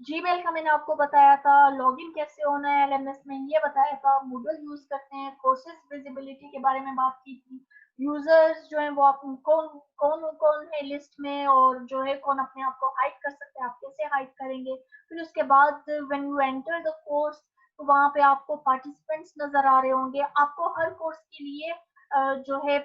जीमेल का मैंने आपको बताया था, लॉगिन कैसे होना है एलएमएस में ये बताया था, मूडल यूज करते हैं, कोर्सेज विजिबिलिटी के बारे में बात की थी, यूजर्स जो है वो आप कौन कौन कौन है लिस्ट में, और जो है कौन अपने आप को हाइड कर सकते हैं, आप कैसे हाइड करेंगे। फिर उसके बाद when you enter the course, तो वहां पे आपको पार्टिसिपेंट्स नजर आ रहे होंगे। आपको हर कोर्स के लिए जो है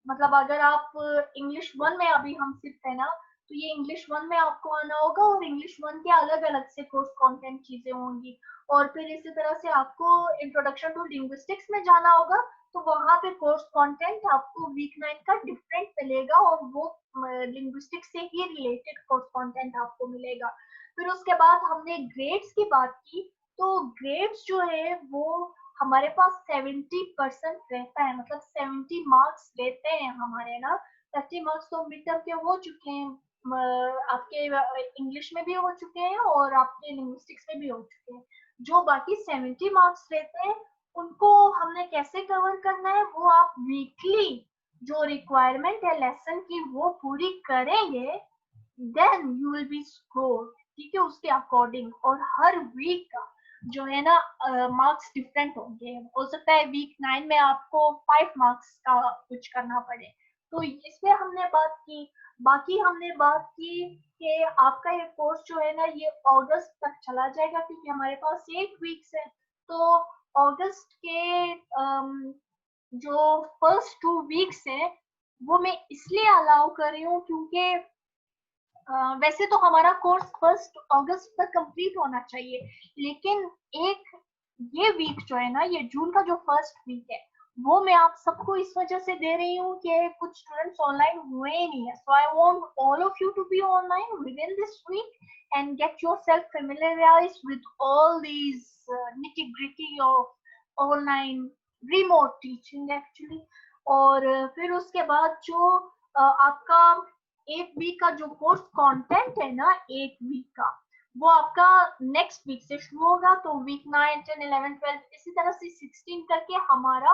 मतलब अगर आप इंग्लिश 1 में अभी हम सिर्फ है ना, तो ये इंग्लिश 1 में आपको आना होगा, और इंग्लिश 1 के अलग अलग से कोर्स कंटेंट चीजें होंगी। और फिर इसी तरह से आपको इंट्रोडक्शन टू लिंग्विस्टिक्स में जाना होगा, तो वहां पे कोर्स कंटेंट आपको वीक 9 का डिफरेंट मिलेगा, और वो लिंग्विस्टिक्स से ही रिलेटेड कोर्स कंटेंट आपको मिलेगा। फिर उसके बाद हमने ग्रेड्स की बात की, तो ग्रेड्स जो है वो हमारे पास 70% रहता है, मतलब 70 मार्क्स रहते हैं हमारे ना। 30 मार्क्स तो मिड टर्म के हो चुके हैं, आपके इंग्लिश में भी हो चुके हैं और आपके लिंग्विस्टिक्स में भी हो चुके हैं। जो बाकी 70 मार्क्स रहते हैं उनको हमने कैसे कवर करना है, वो आप वीकली जो रिक्वायरमेंट है लेसन की वो पूरी करेंगे, then you will be score, ठीक है, उसके अकॉर्डिंग। और हर वीक का जो है ना मार्क्स डिफरेंट होंगे। हो सकता है वीक 9 में आपको 5 मार्क्स का कुछ करना पड़े। तो इसमें हमने बात की। बाकी हमने बात की कि आपका ये कोर्स जो है ना ये अगस्त तक चला जाएगा, क्योंकि हमारे पास 8 वीक्स है। तो अगस्त के जो फर्स्ट 2 वीक्स है वो मैं इसलिए अलाउ कर रही हूँ क्योंकि वैसे तो हमारा कोर्स 1 अगस्त तक कंप्लीट होना चाहिए, लेकिन एक ये वीक जो है ना, ये जून का जो फर्स्ट वीक है, वो मैं आप सबको इस वजह से दे रही हूँ कि कुछ स्टूडेंट्स ऑनलाइन हुए ही नहीं है। So I want all of you to be online within this week and get yourself familiarised with all these nitty gritty of online remote teaching actually. और फिर उसके बाद जो आपका 8 वीक का जो कोर्स कंटेंट है ना, 8 वीक का, वो आपका नेक्स्ट वीक से शुरू होगा। तो वीक 9, 10, 11, 12 इसी तरह से 16 करके हमारा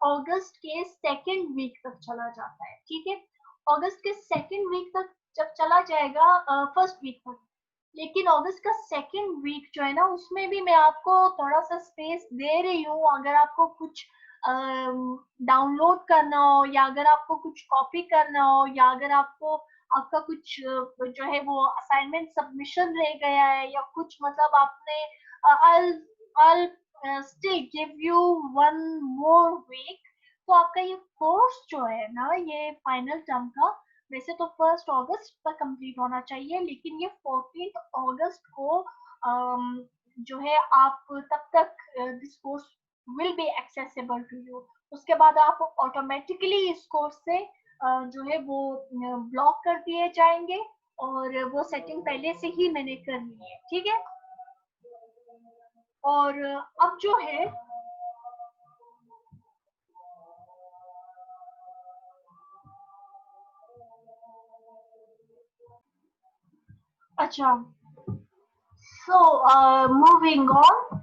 अगस्त के सेकेंड वीक तक चला जाता है, ठीक है। अगस्त के सेकेंड वीक तक जब चला जाएगा फर्स्ट वीक तक, लेकिन अगस्त का सेकेंड वीक जो है ना उसमें भी मैं आपको थोड़ा सा स्पेस दे रही हूँ। अगर आपको कुछ डाउनलोड करना हो, या अगर आपको कुछ कॉपी करना हो, या अगर आपको आपका कुछ जो है वो असाइनमेंट सबमिशन रह गया है, या कुछ मतलब आपने I'll still give you one more week। तो आपका ये कोर्स जो है ना ये फाइनल टर्म का वैसे तो 1 अगस्त तक कंप्लीट होना चाहिए, लेकिन ये 14 अगस्त को जो है आप तब तक this course will be accessible to you. उसके बाद आप ऑटोमेटिकली इस कोर्स से जो है वो ब्लॉक कर दिए जाएंगे, और वो सेटिंग पहले से ही मैंने कर ली है, ठीक है। और अब जो है अच्छा, सो मूविंग ऑन,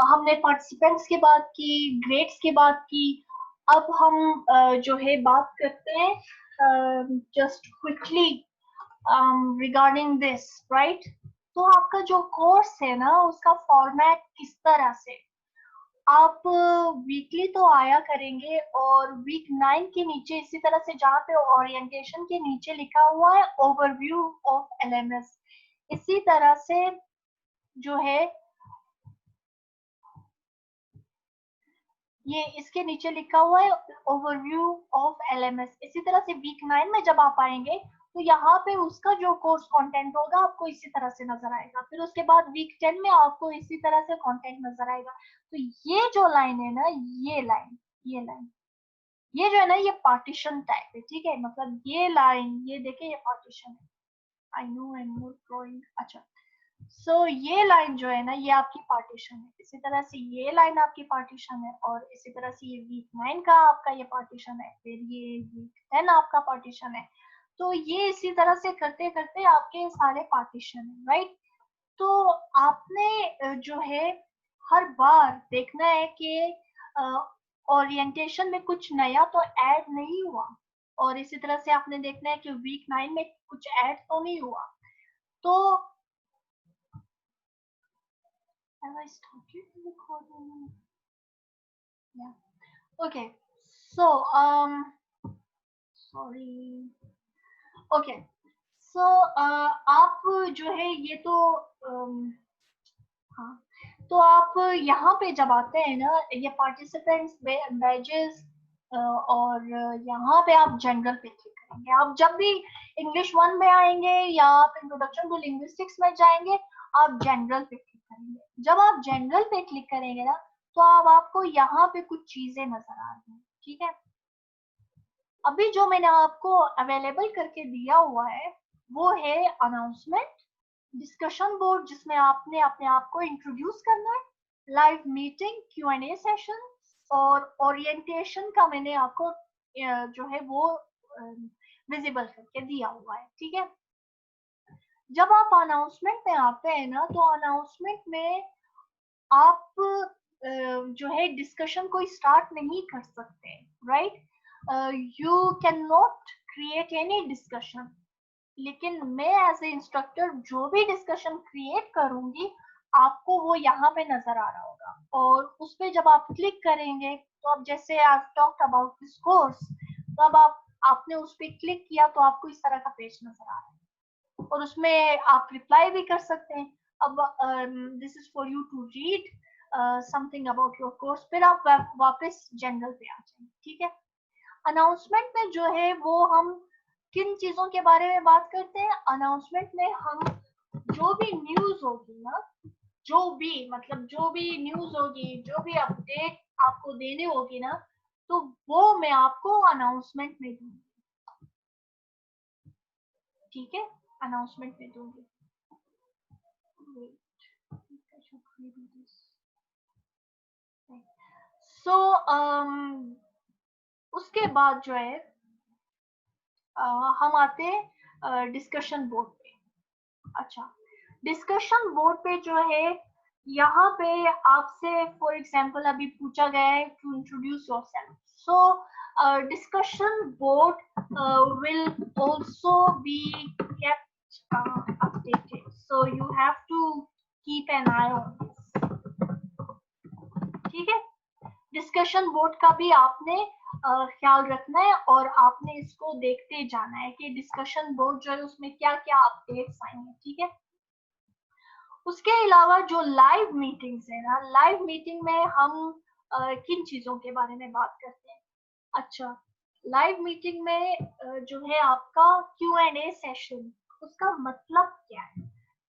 हमने पार्टिसिपेंट्स की बात की, ग्रेड्स की बात की। अब हम जो है बात करते हैं just quickly regarding this, right. तो आपका जो कोर्स है ना, उसका फॉर्मेट किस तरह से, आप वीकली तो आया करेंगे, और वीक 9 के नीचे इसी तरह से जहाँ पे ओरिएंटेशन के नीचे लिखा हुआ है ओवरव्यू ऑफ एलएमएस, इसी तरह से जो है ये इसके नीचे लिखा हुआ है ओवरव्यू ऑफ एलएमएस। इसी तरह से वीक 9 में जब आप आएंगे तो यहाँ पे उसका जो कोर्स कंटेंट होगा आपको इसी तरह से नजर आएगा। फिर उसके बाद वीक 10 में आपको इसी तरह से कंटेंट नजर आएगा। तो ये जो लाइन है ना, ये जो है ना, ये पार्टीशन टाइप है, ठीक है। मतलब ये लाइन, ये देखिए, ये पार्टीशन है। I know I know drawing, अच्छा। सो ये लाइन जो है ना, ये आपकी पार्टीशन है। इसी तरह से ये लाइन आपकी पार्टीशन है, और इसी तरह से ये वीक 9 का आपका ये पार्टीशन है, फिर ये वीक 10 आपका पार्टीशन है। तो ये इसी तरह से करते करते आपके सारे पार्टीशन है, राइट। तो आपने जो है हर बार देखना है कि ओरिएंटेशन में कुछ नया तो ऐड नहीं हुआ, और इसी तरह से आपने देखना है कि वीक 9 में कुछ ऐड तो नहीं हुआ। तो have I started recording? Yeah. Okay. So, sorry. Okay. So, आप जो है ये तो हाँ, तो आप यहाँ पे जब आते हैं ना, ये पार्टिसिपेंट्स बैजेस, और यहाँ पे आप जनरल पे क्लिक करेंगे। आप जब भी इंग्लिश 1 में आएंगे या आप इंट्रोडक्शन टू लिंग्विस्टिक्स में जाएंगे, आप जनरल पे क्लिक करेंगे। जब आप जनरल पे क्लिक करेंगे ना, तो अब आपको यहाँ पे कुछ चीजें नजर आ रही हैं, ठीक है। अभी जो मैंने आपको अवेलेबल करके दिया हुआ है वो है अनाउंसमेंट, डिस्कशन बोर्ड जिसमें आपने अपने आप को इंट्रोड्यूस करना है, लाइव मीटिंग, Q&A सेशन, और ओरिएंटेशन का मैंने आपको जो है वो विजिबल करके दिया हुआ है, ठीक है। जब आप अनाउंसमेंट में आते हैं ना, तो अनाउंसमेंट में आप जो है डिस्कशन कोई स्टार्ट नहीं कर सकते, right. You can not create any discussion, लेकिन मैं एज ए इंस्ट्रक्टर जो भी डिस्कशन क्रिएट करूंगी आपको वो यहाँ पे नजर आ रहा होगा, और उस पे जब आप क्लिक करेंगे तो अब जैसे I talked about this course, तो अब आपने उस पे क्लिक किया तो आपको इस तरह का पेज नजर आ रहा है, और उसमें आप रिप्लाई भी कर सकते हैं। अब this is for you to read something about your course, फिर आप वापस जनरल पे आ जाएंगे, ठीक है। अनाउंसमेंट में जो है वो हम किन चीजों के बारे में बात करते हैं, अनाउंसमेंट में हम जो भी न्यूज होगी ना, जो भी मतलब जो भी न्यूज होगी, जो भी अपडेट आपको देने होगी ना, तो वो मैं आपको अनाउंसमेंट में दूंगी, ठीक है। अनाउंसमेंट में दूंगी। सो उसके बाद जो है हम आते हैं डिस्कशन बोर्ड पे। अच्छा, डिस्कशन बोर्ड पे जो है, यहाँ पे आपसे फॉर एग्जांपल अभी पूछा गया है to introduce yourself. So discussion board will also be kept updated, so you have to keep an eye on this, ठीक है। डिस्कशन बोर्ड का भी आपने ख्याल रखना है, और आपने इसको देखते जाना है कि डिस्कशन बोर्ड जो है उसमें क्या क्या अपडेट्स आई हैं, ठीक है। उसके अलावा जो लाइव मीटिंग्स है ना, लाइव मीटिंग में हम किन चीजों के बारे में बात करते हैं। अच्छा, लाइव मीटिंग में जो है आपका Q&A सेशन, उसका मतलब क्या है।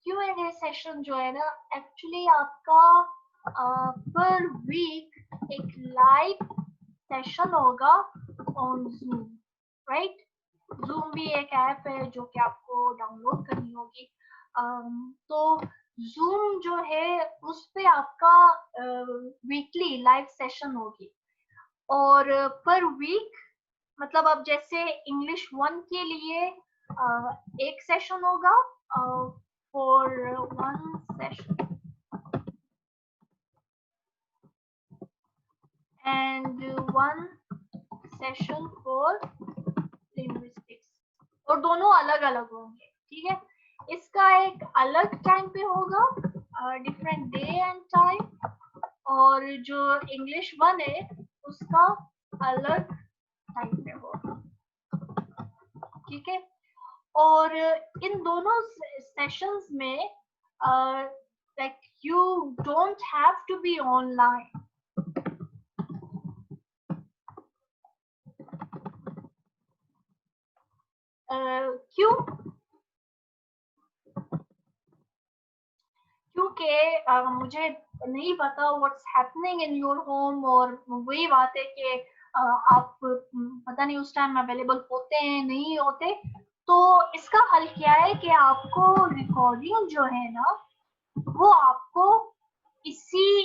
Q&A सेशन जो है ना, एक्चुअली आपका पर वीक एक लाइव सेशन होगा ऑन जूम, राइट। जूम भी एक ऐप है जो कि आपको डाउनलोड करनी होगी। तो जूम जो है उस पे आपका वीकली लाइव सेशन होगी, और पर वीक मतलब अब जैसे इंग्लिश 1 के लिए एक सेशन होगा for one session and one session for linguistics, और दोनों अलग अलग होंगे, ठीक है। इसका एक अलग टाइम पे होगा, डिफरेंट डे एंड टाइम, और जो इंग्लिश 1 है उसका अलग टाइम पे होगा, ठीक है। और इन दोनों सेशंस में like you don't have to be online. क्यों? क्योंकि मुझे नहीं पता what's happening in your home, और वही बात है कि आप पता नहीं उस टाइम अवेलेबल होते हैं नहीं होते। तो इसका हल क्या है कि आपको रिकॉर्डिंग जो है ना वो आपको इसी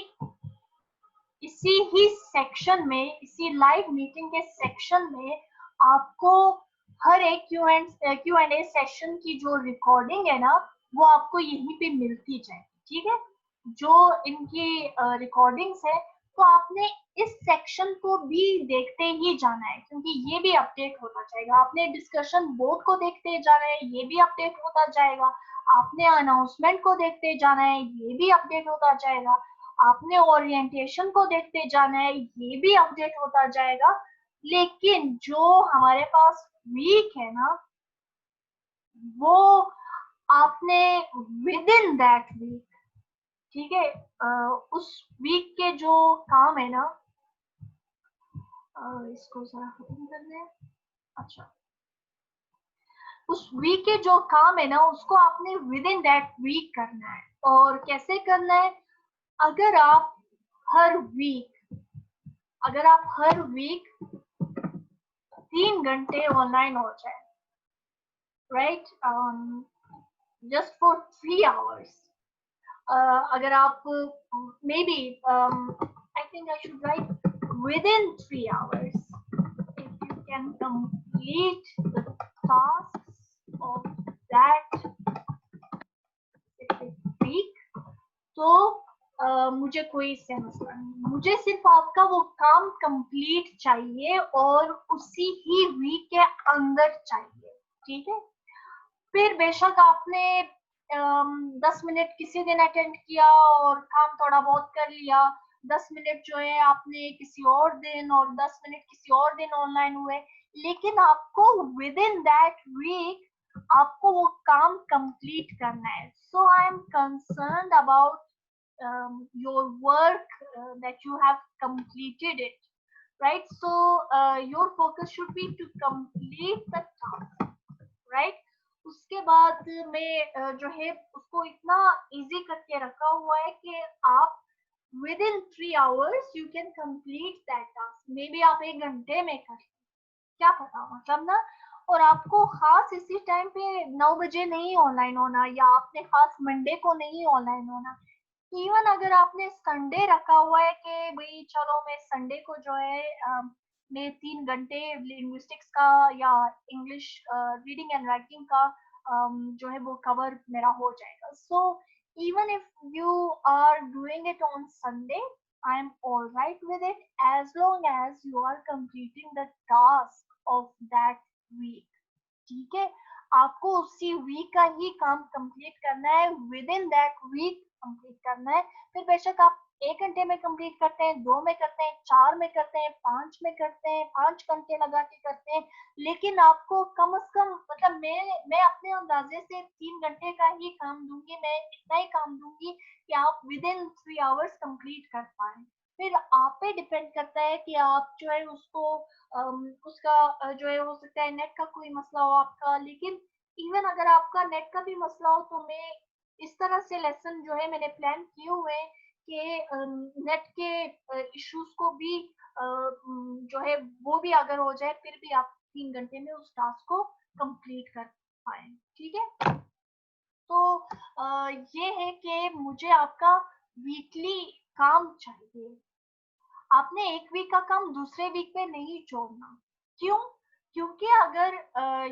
इसी ही सेक्शन में, इसी लाइव मीटिंग के सेक्शन में आपको हर एक क्यू एंड ए सेशन की जो रिकॉर्डिंग है ना वो आपको यहीं पे मिलती जाएगी, ठीक है। जो इनकी रिकॉर्डिंग्स है तो आपने इस सेक्शन को भी देखते ही जाना है, क्योंकि ये भी अपडेट होता जाएगा। आपने डिस्कशन बोर्ड को देखते जाना है, ये भी अपडेट होता जाएगा। आपने अनाउंसमेंट को देखते जाना है, ये भी अपडेट होता जाएगा। आपने ओरिएंटेशन को देखते जाना है, ये भी अपडेट होता जाएगा। लेकिन जो हमारे पास वीक है ना वो आपने विद इन दैट वीक, ठीक है, उस वीक के जो काम है ना, इसको जरा खत्म करना है। अच्छा, उस वीक के जो काम है ना उसको आपने विद इन दैट वीक करना है। और कैसे करना है? अगर आप हर वीक अगर आप हर वीक 3 घंटे ऑनलाइन हो जाए, राइट, जस्ट फॉर 3 आवर्स, अगर आप maybe I think I should write within 3 hours if you can complete the tasks of that week, तो मुझे कोई इससे मसला नहीं। मुझे सिर्फ आपका वो काम कंप्लीट चाहिए और उसी ही वीक के अंदर चाहिए, ठीक है। फिर बेशक आपने 10 मिनट किसी दिन अटेंड किया और काम थोड़ा बहुत कर लिया, 10 मिनट जो है आपने किसी और दिन और 10 मिनट किसी और दिन ऑनलाइन हुए, लेकिन आपको विद इन दैट वीक आपको वो काम कंप्लीट करना है। So I am concerned about your work, that you have completed it, right? So your focus should be to complete the task, right? उसके बाद में जो है उसको इतना इजी करके रखा हुआ है कि आप within 3 hours you can complete that task. May be आप 1 घंटे में कर, क्या पता, मतलब ना। और आपको खास इसी टाइम पे 9 बजे नहीं ऑनलाइन होना, या आपने खास मंडे को नहीं ऑनलाइन होना। इवन अगर आपने संडे रखा हुआ है कि भाई चलो मैं संडे को जो है मैं 3 घंटे लिंग्विस्टिक्स का या इंग्लिश रीडिंग एंड राइटिंग का जो है वो कवर मेरा हो जाएगा। So even if you are doing it on Sunday, I am all right with it as long as you are completing the task of that week, ठीक है। आपको उसी वीक का ही काम कंप्लीट करना है, within that week complete करना है। फिर बेशक आप 1 घंटे में कंप्लीट करते हैं, 2 में करते हैं, 4 में करते हैं, 5 में करते हैं, 5 घंटे लगा के करते हैं, लेकिन आपको कम से कम, मतलब मैं अपने अंदाजे से 3 घंटे का ही काम दूंगी, मैं इतना ही काम दूंगी कि आप विद इन 3 आवर्स कंप्लीट कर पाए। फिर आप पे डिपेंड करता है कि आप जो है उसको उसका जो है हो सकता है नेट का कोई मसला हो आपका, लेकिन इवन अगर आपका नेट का भी मसला हो तो मैं इस तरह से लेसन जो है मैंने प्लान किए हुए हैं कि नेट के इश्यूज को भी जो है वो भी अगर हो जाए फिर भी आप 3 घंटे में उस टास्क को कंप्लीट कर पाए, ठीक है। तो ये है कि मुझे आपका वीकली काम चाहिए। आपने एक वीक का काम दूसरे वीक में नहीं छोड़ना। क्यों? क्योंकि अगर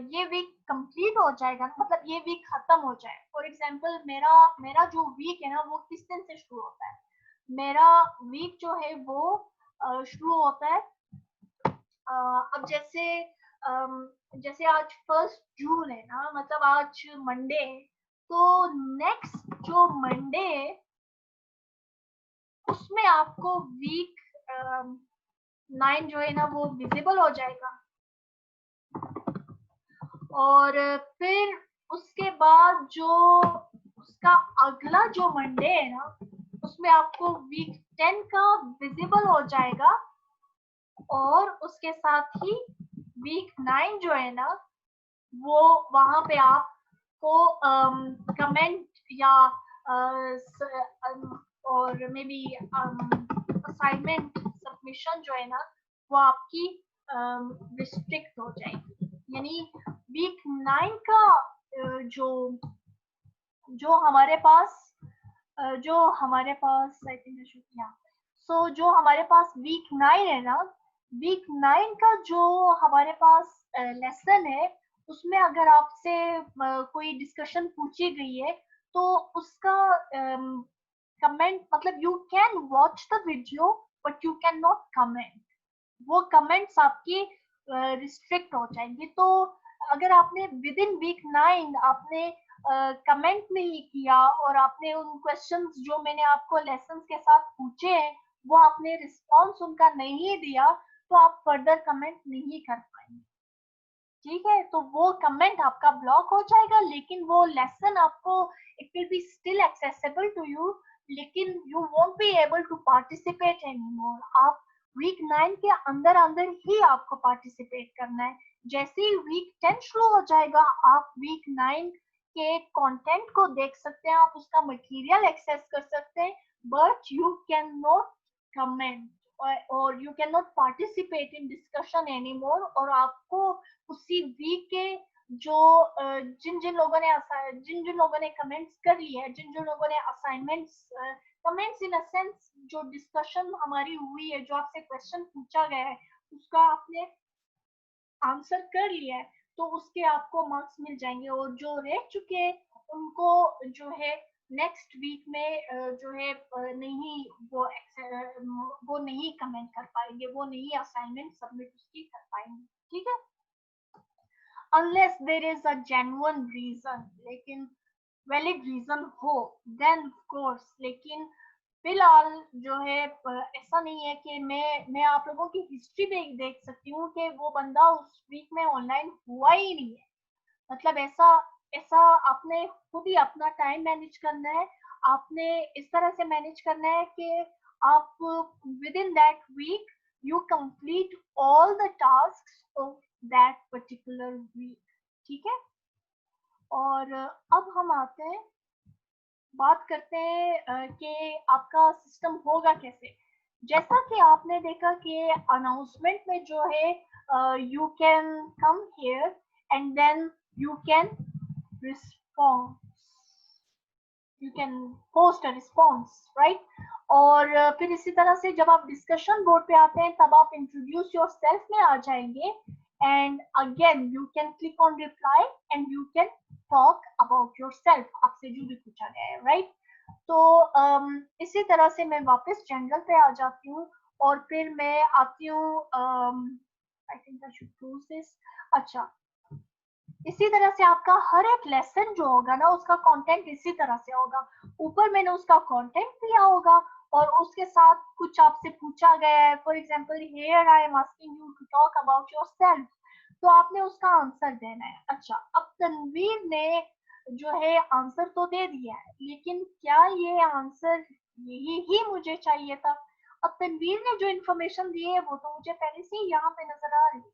ये वीक कंप्लीट हो जाएगा, मतलब ये वीक खत्म हो जाए, फॉर एग्जांपल मेरा मेरा जो वीक है ना वो किस दिन से शुरू होता है, मेरा वीक जो है वो शुरू होता है अब जैसे आज 1 जून है ना, मतलब आज मंडे है, तो नेक्स्ट जो मंडे है उसमें आपको वीक 9 जो है ना वो विजिबल हो जाएगा। और फिर उसके बाद जो उसका अगला जो मंडे है ना उसमें आपको वीक 10 का विजिबल हो जाएगा। और उसके साथ ही वीक 9 जो है ना वो वहां पे आपको कमेंट या और मे बी असाइनमेंट सबमिशन जो है ना वो आपकी रिस्ट्रिक्ट हो जाएगी। यानी वीक 9 का जो जो हमारे पास आई थिंक सो जो हमारे पास वीक 9 है ना, वीक 9 का जो हमारे पास लेसन है उसमें अगर आपसे कोई डिस्कशन पूछी गई है तो उसका कमेंट, मतलब you can watch the video but you can not comment, वो कमेंट्स आपकी रिस्ट्रिक्ट हो जाएंगे। तो अगर आपने विद इन वीक 9 आपने कमेंट नहीं किया और आपने उन क्वेश्चंस जो मैंने आपको लेसन के साथ पूछे हैं वो आपने रिस्पॉन्स उनका नहीं दिया तो आप फर्दर कमेंट नहीं कर पाएंगे। ठीक है, तो वो कमेंट आपका ब्लॉक हो जाएगा, लेकिन वो लेसन आपको it will be still accessible to you, लेकिन you won't be able to participate anymore. आप वीक 9 के अंदर अंदर ही आपको पार्टिसिपेट करना है। जैसे ही वीक 10 शुरू हो जाएगा आप वीक 9 के कंटेंट को देख सकते हैं, आप उसका मटेरियल एक्सेस कर सकते हैं, but you can not comment और you can not participate in discussion anymore. और आपको उसी वीक के जो जिन जिन लोगों ने कमेंट्स कर लिए हैं, जिन जिन लोगों ने assignments comments in a sense जो डिस्कशन हमारी हुई है, जो आपसे क्वेश्चन पूछा गया है उसका आपने आंसर कर लिया है तो उसके आपको मार्क्स मिल जाएंगे। और जो रह चुके हैं उनको जो है नेक्स्ट वीक में जो है नहीं वो नहीं कमेंट कर पाएंगे, वो नहीं असाइनमेंट सबमिट उसकी कर पाएंगे। ठीक है, unless there is a genuine reason, लेकिन वैलिड रीजन हो देन ऑफ कोर्स। लेकिन फिलहाल जो है ऐसा नहीं है कि मैं आप लोगों की हिस्ट्री में देख सकती हूँ कि वो बंदा उस वीक में ऑनलाइन हुआ ही नहीं है। मतलब ऐसा ऐसा आपने खुद ही अपना टाइम मैनेज करना है। आपने इस तरह से मैनेज करना है कि आप within that week you complete all the tasks of that particular week. ठीक है, और अब हम आते हैं, बात करते हैं कि आपका सिस्टम होगा कैसे। जैसा कि आपने देखा कि अनाउंसमेंट में जो है you can come here and then you can respond, you can post a response, right. और फिर इसी तरह से जब आप डिस्कशन बोर्ड पे आते हैं तब आप इंट्रोड्यूस योरसेल्फ में आ जाएंगे and again you can click on reply and you can talk about yourself, आपसे जो भी पूछा गया है, राइट। तो इसी तरह से मैं वापस जनरल पे आ जाती हूँ और फिर मैं आती हूँ आई think I should close this. अच्छा, इसी तरह से आपका हर एक लेसन जो होगा ना उसका कंटेंट इसी तरह से होगा। ऊपर मैंने उसका कंटेंट दिया होगा और उसके साथ कुछ आपसे पूछा गया है, for example here I am asking you to talk about yourself, तो आपने उसका आंसर देना है। अच्छा, अब तनवीर ने जो है आंसर तो दे दिया है, लेकिन क्या ये आंसर यही ही मुझे चाहिए था? अब तनवीर ने जो इन्फॉर्मेशन दी है वो तो मुझे पहले से ही यहाँ पे नजर आ रही है,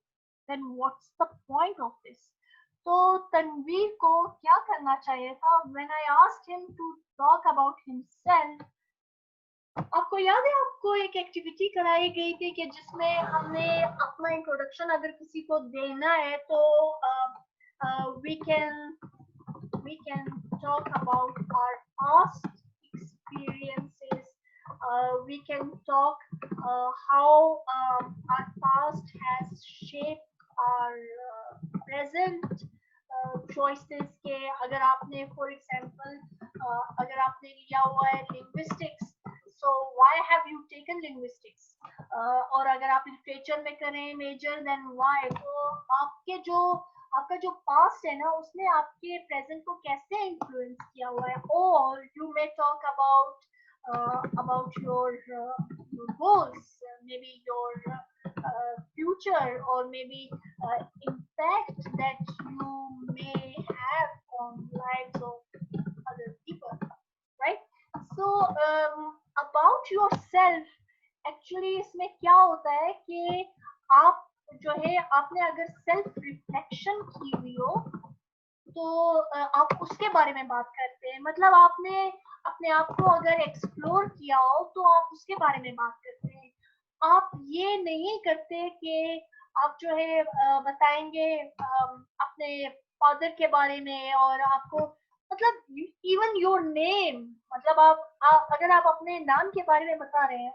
then what's the point of this? तो तनवीर को क्या करना चाहिए था? When I asked him to talk about himself, आपको याद है आपको एक एक्टिविटी कराई गई थी कि जिसमें हमने अपना इंट्रोडक्शन अगर किसी को देना है तो we can talk about our past experiences, we can talk how our past has shaped our present choices के, अगर आपने फॉर एग्जांपल अगर आपने लिया हुआ है linguistics, so why have you taken linguistics, और अगर आप लिटरेचर में करें मेजर देन व्हाई। तो आपका जो पास्ट है ना, उसने आपके प्रेजेंट को कैसे इन्फ्लुएंस किया हुआ है। और you may talk about your goals, maybe your future, or maybe impact that you may have on lives of other people, right? So about yourself, actually इसमें क्या होता है कि आप जो है, आपने अगर सेल्फ रिफ्लेक्शन की हुई हो तो आप उसके बारे में बात करते हैं। मतलब आपने अपने आप को अगर एक्सप्लोर किया हो तो आप उसके बारे में बात करते हैं। आप ये नहीं करते कि आप जो है बताएंगे अपने फादर के बारे में, और आपको मतलब इवन योर नेम, मतलब अगर आप अपने नाम के बारे में बता रहे हैं,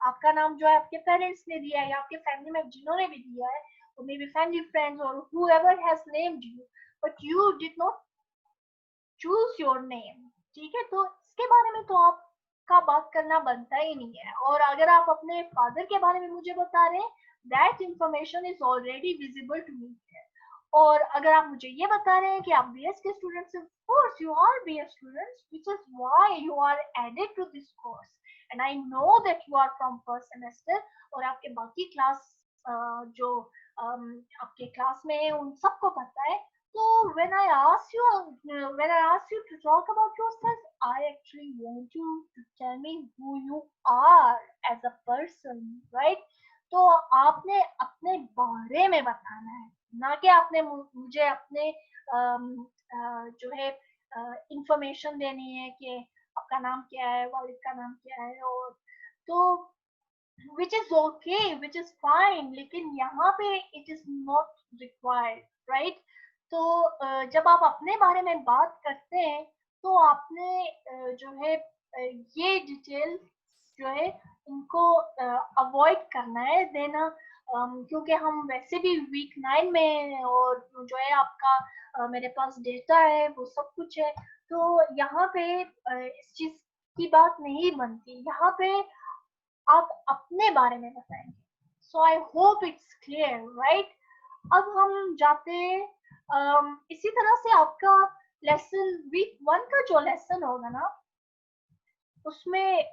आपका नाम जो है आपके पेरेंट्स ने दिया है या आपके फैमिली में जिन्होंने भी दिया है, or maybe family friends or whoever has named you, but you did not choose your name, ठीक है। तो इसके बारे में तो आपका बात करना बनता ही नहीं है। और अगर आप अपने फादर के बारे में मुझे बता रहे हैं, that information is already visible to me. और अगर आप मुझे ये बता रहे हैं कि आप बीएस के स्टूडेंट्स हैं, of course you are BS students, which is why you are added to this course, and I know that you are from first semester. और आपके बाकी क्लास जो आपके क्लास में है उन सबको पता है। So when I ask you to talk about yourself, I actually want you to tell me who you are as a person, right? तो आपने अपने बारे में बताना है, ना कि आपने मुझे अपने जो है इंफॉर्मेशन देनी है कि आपका नाम क्या है, वालिद का नाम क्या है। और तो which is okay, which is fine, लेकिन यहाँ पे it is not required, right? तो जब आप अपने बारे में बात करते हैं तो आपने जो है ये डिटेल जो है इनको अवॉइड करना है देना, क्योंकि हम वैसे भी वीक 9 में हैं, और जो है आपका मेरे पास डेटा है, वो सब कुछ है। तो यहाँ पे इस चीज की बात नहीं बनती, यहाँ पे आप अपने बारे में बताएंगे। So I hope it's clear, right? अब हम जाते हैं इसी तरह से आपका लेसन वीक 1 का जो लेसन होगा ना, उसमें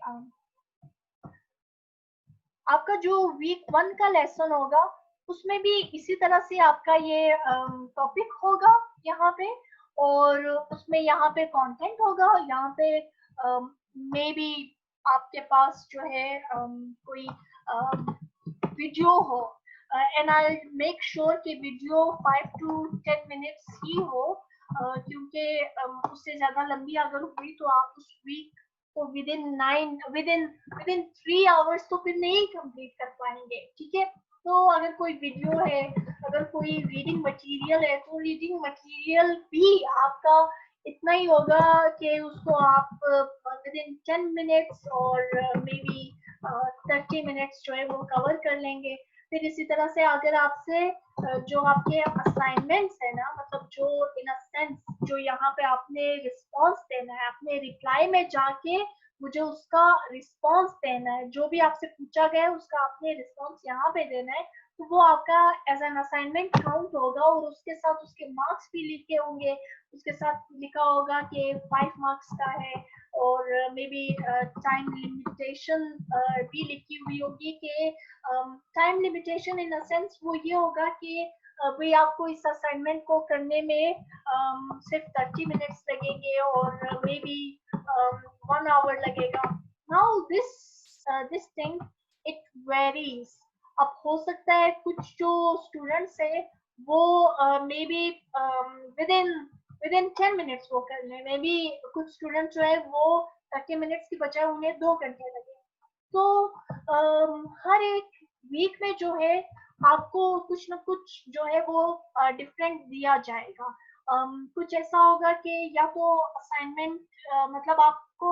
आपका जो वीक 1 का लेसन होगा उसमें भी इसी तरह से आपका ये टॉपिक होगा यहाँ पे, और उसमें यहाँ पे कंटेंट होगा, यहाँ पे मे बी आपके पास जो है कोई वीडियो हो, एंड आई मेक श्योर कि वीडियो 5 to 10 मिनट्स ही हो, क्योंकि उससे ज्यादा लंबी अगर हुई तो आप उस वीक को विदिन 3 आवर्स तो फिर नहीं कंप्लीट कर पाएंगे, ठीक है। तो अगर कोई वीडियो है, अगर कोई रीडिंग मटेरियल है, तो रीडिंग मटेरियल भी आपका इतना ही होगा कि उसको आप विदिन 10 मिनट्स और मे बी 30 मिनट्स जो है वो कवर कर लेंगे। फिर इसी तरह से अगर आपसे जो आपके असाइनमेंट्स है ना, मतलब जो इन अ सेंस जो यहाँ पे आपने रिस्पॉन्स देना है, अपने रिप्लाई में जाके मुझे उसका रिस्पॉन्स देना है, जो भी आपसे पूछा गया है उसका आपने रिस्पॉन्स यहाँ पे देना है, तो वो आपका एज एन असाइनमेंट काउंट होगा, और उसके साथ उसके मार्क्स भी लिखे होंगे। उसके साथ लिखा होगा कि 5 मार्क्स का है, और मे बी टाइम लिमिटेशन भी लिखी हुई होगी कि time limitation in a sense वो ये होगा कि भाई आपको इस असाइनमेंट को करने में सिर्फ 30 मिनट्स लगेंगे, और मे बी 1 आवर लगेगा। Now this thing it varies. अब हो सकता है कुछ जो स्टूडेंट्स है वो मे बी विदिन 10 मिनट्स वो कर लें, मे बी कुछ स्टूडेंट जो है वो 30 मिनट्स की बजाय उन्हें 2 घंटे लगे। तो हर एक वीक में जो है आपको कुछ ना कुछ जो है वो डिफरेंट दिया जाएगा। कुछ ऐसा होगा कि या तो असाइनमेंट मतलब आपको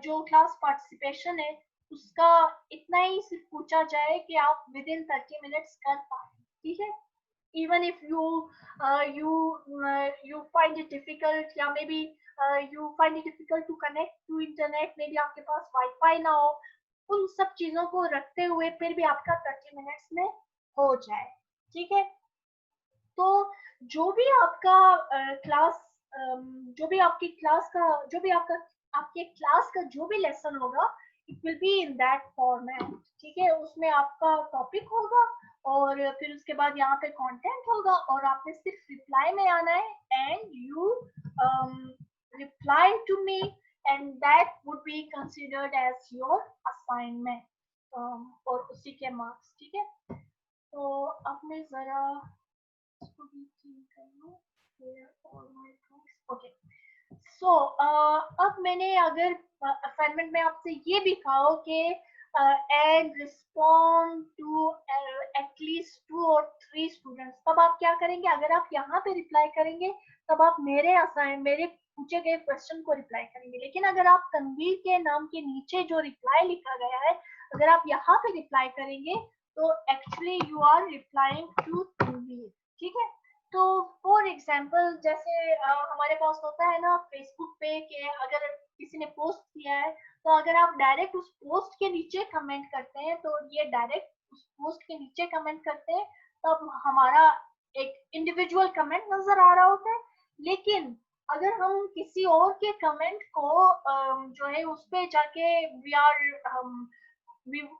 जो क्लास पार्टिसिपेशन है उसका इतना ही सिर्फ पूछा जाए कि आप विदिन 30 मिनट्स कर पाए, ठीक है. Even if you find it difficult, या maybe you find it difficult to connect to internet, maybe आपके पास वाईफाई ना हो, उन सब चीजों को रखते हुए फिर भी आपका 30 मिनट्स में हो जाए. ठीक है. तो जो भी आपका क्लास जो भी आपकी क्लास का जो भी आपका आपके क्लास का जो भी लेसन होगा, it will be in that format. ठीक है. उसमें आपका टॉपिक होगा और फिर उसके बाद यहाँ पे कंटेंट होगा और आपने सिर्फ रिप्लाई में आना है and you reply to me and that would be considered as your assignment और उसी के मार्क्स. ठीक है. तो अब मैं जरा ओके. सो अब मैंने अगर असाइनमेंट में आपसे ये भी कहा कि and respond to at least 2 or 3 students, तब आप क्या करेंगे? अगर आप यहाँ पे रिप्लाई करेंगे तब आप मेरे पूछे गए क्वेश्चन को रिप्लाई करेंगे. लेकिन अगर आप तनवीर के नाम के नीचे जो रिप्लाई लिखा गया है, अगर आप यहाँ पे रिप्लाई करेंगे तो actually you are replying to Tanvir. ठीक है. तो फॉर एग्जाम्पल जैसे हमारे पास होता है ना फेसबुक पे कि अगर किसी ने पोस्ट किया है तो अगर आप डायरेक्ट उस पोस्ट के नीचे कमेंट करते हैं, तो ये डायरेक्ट उस पोस्ट के नीचे कमेंट करते हैं, तब हमारा एक इंडिविजुअल कमेंट नजर आ रहा होता है. लेकिन अगर हम किसी और के कमेंट को जो है उस पे जाके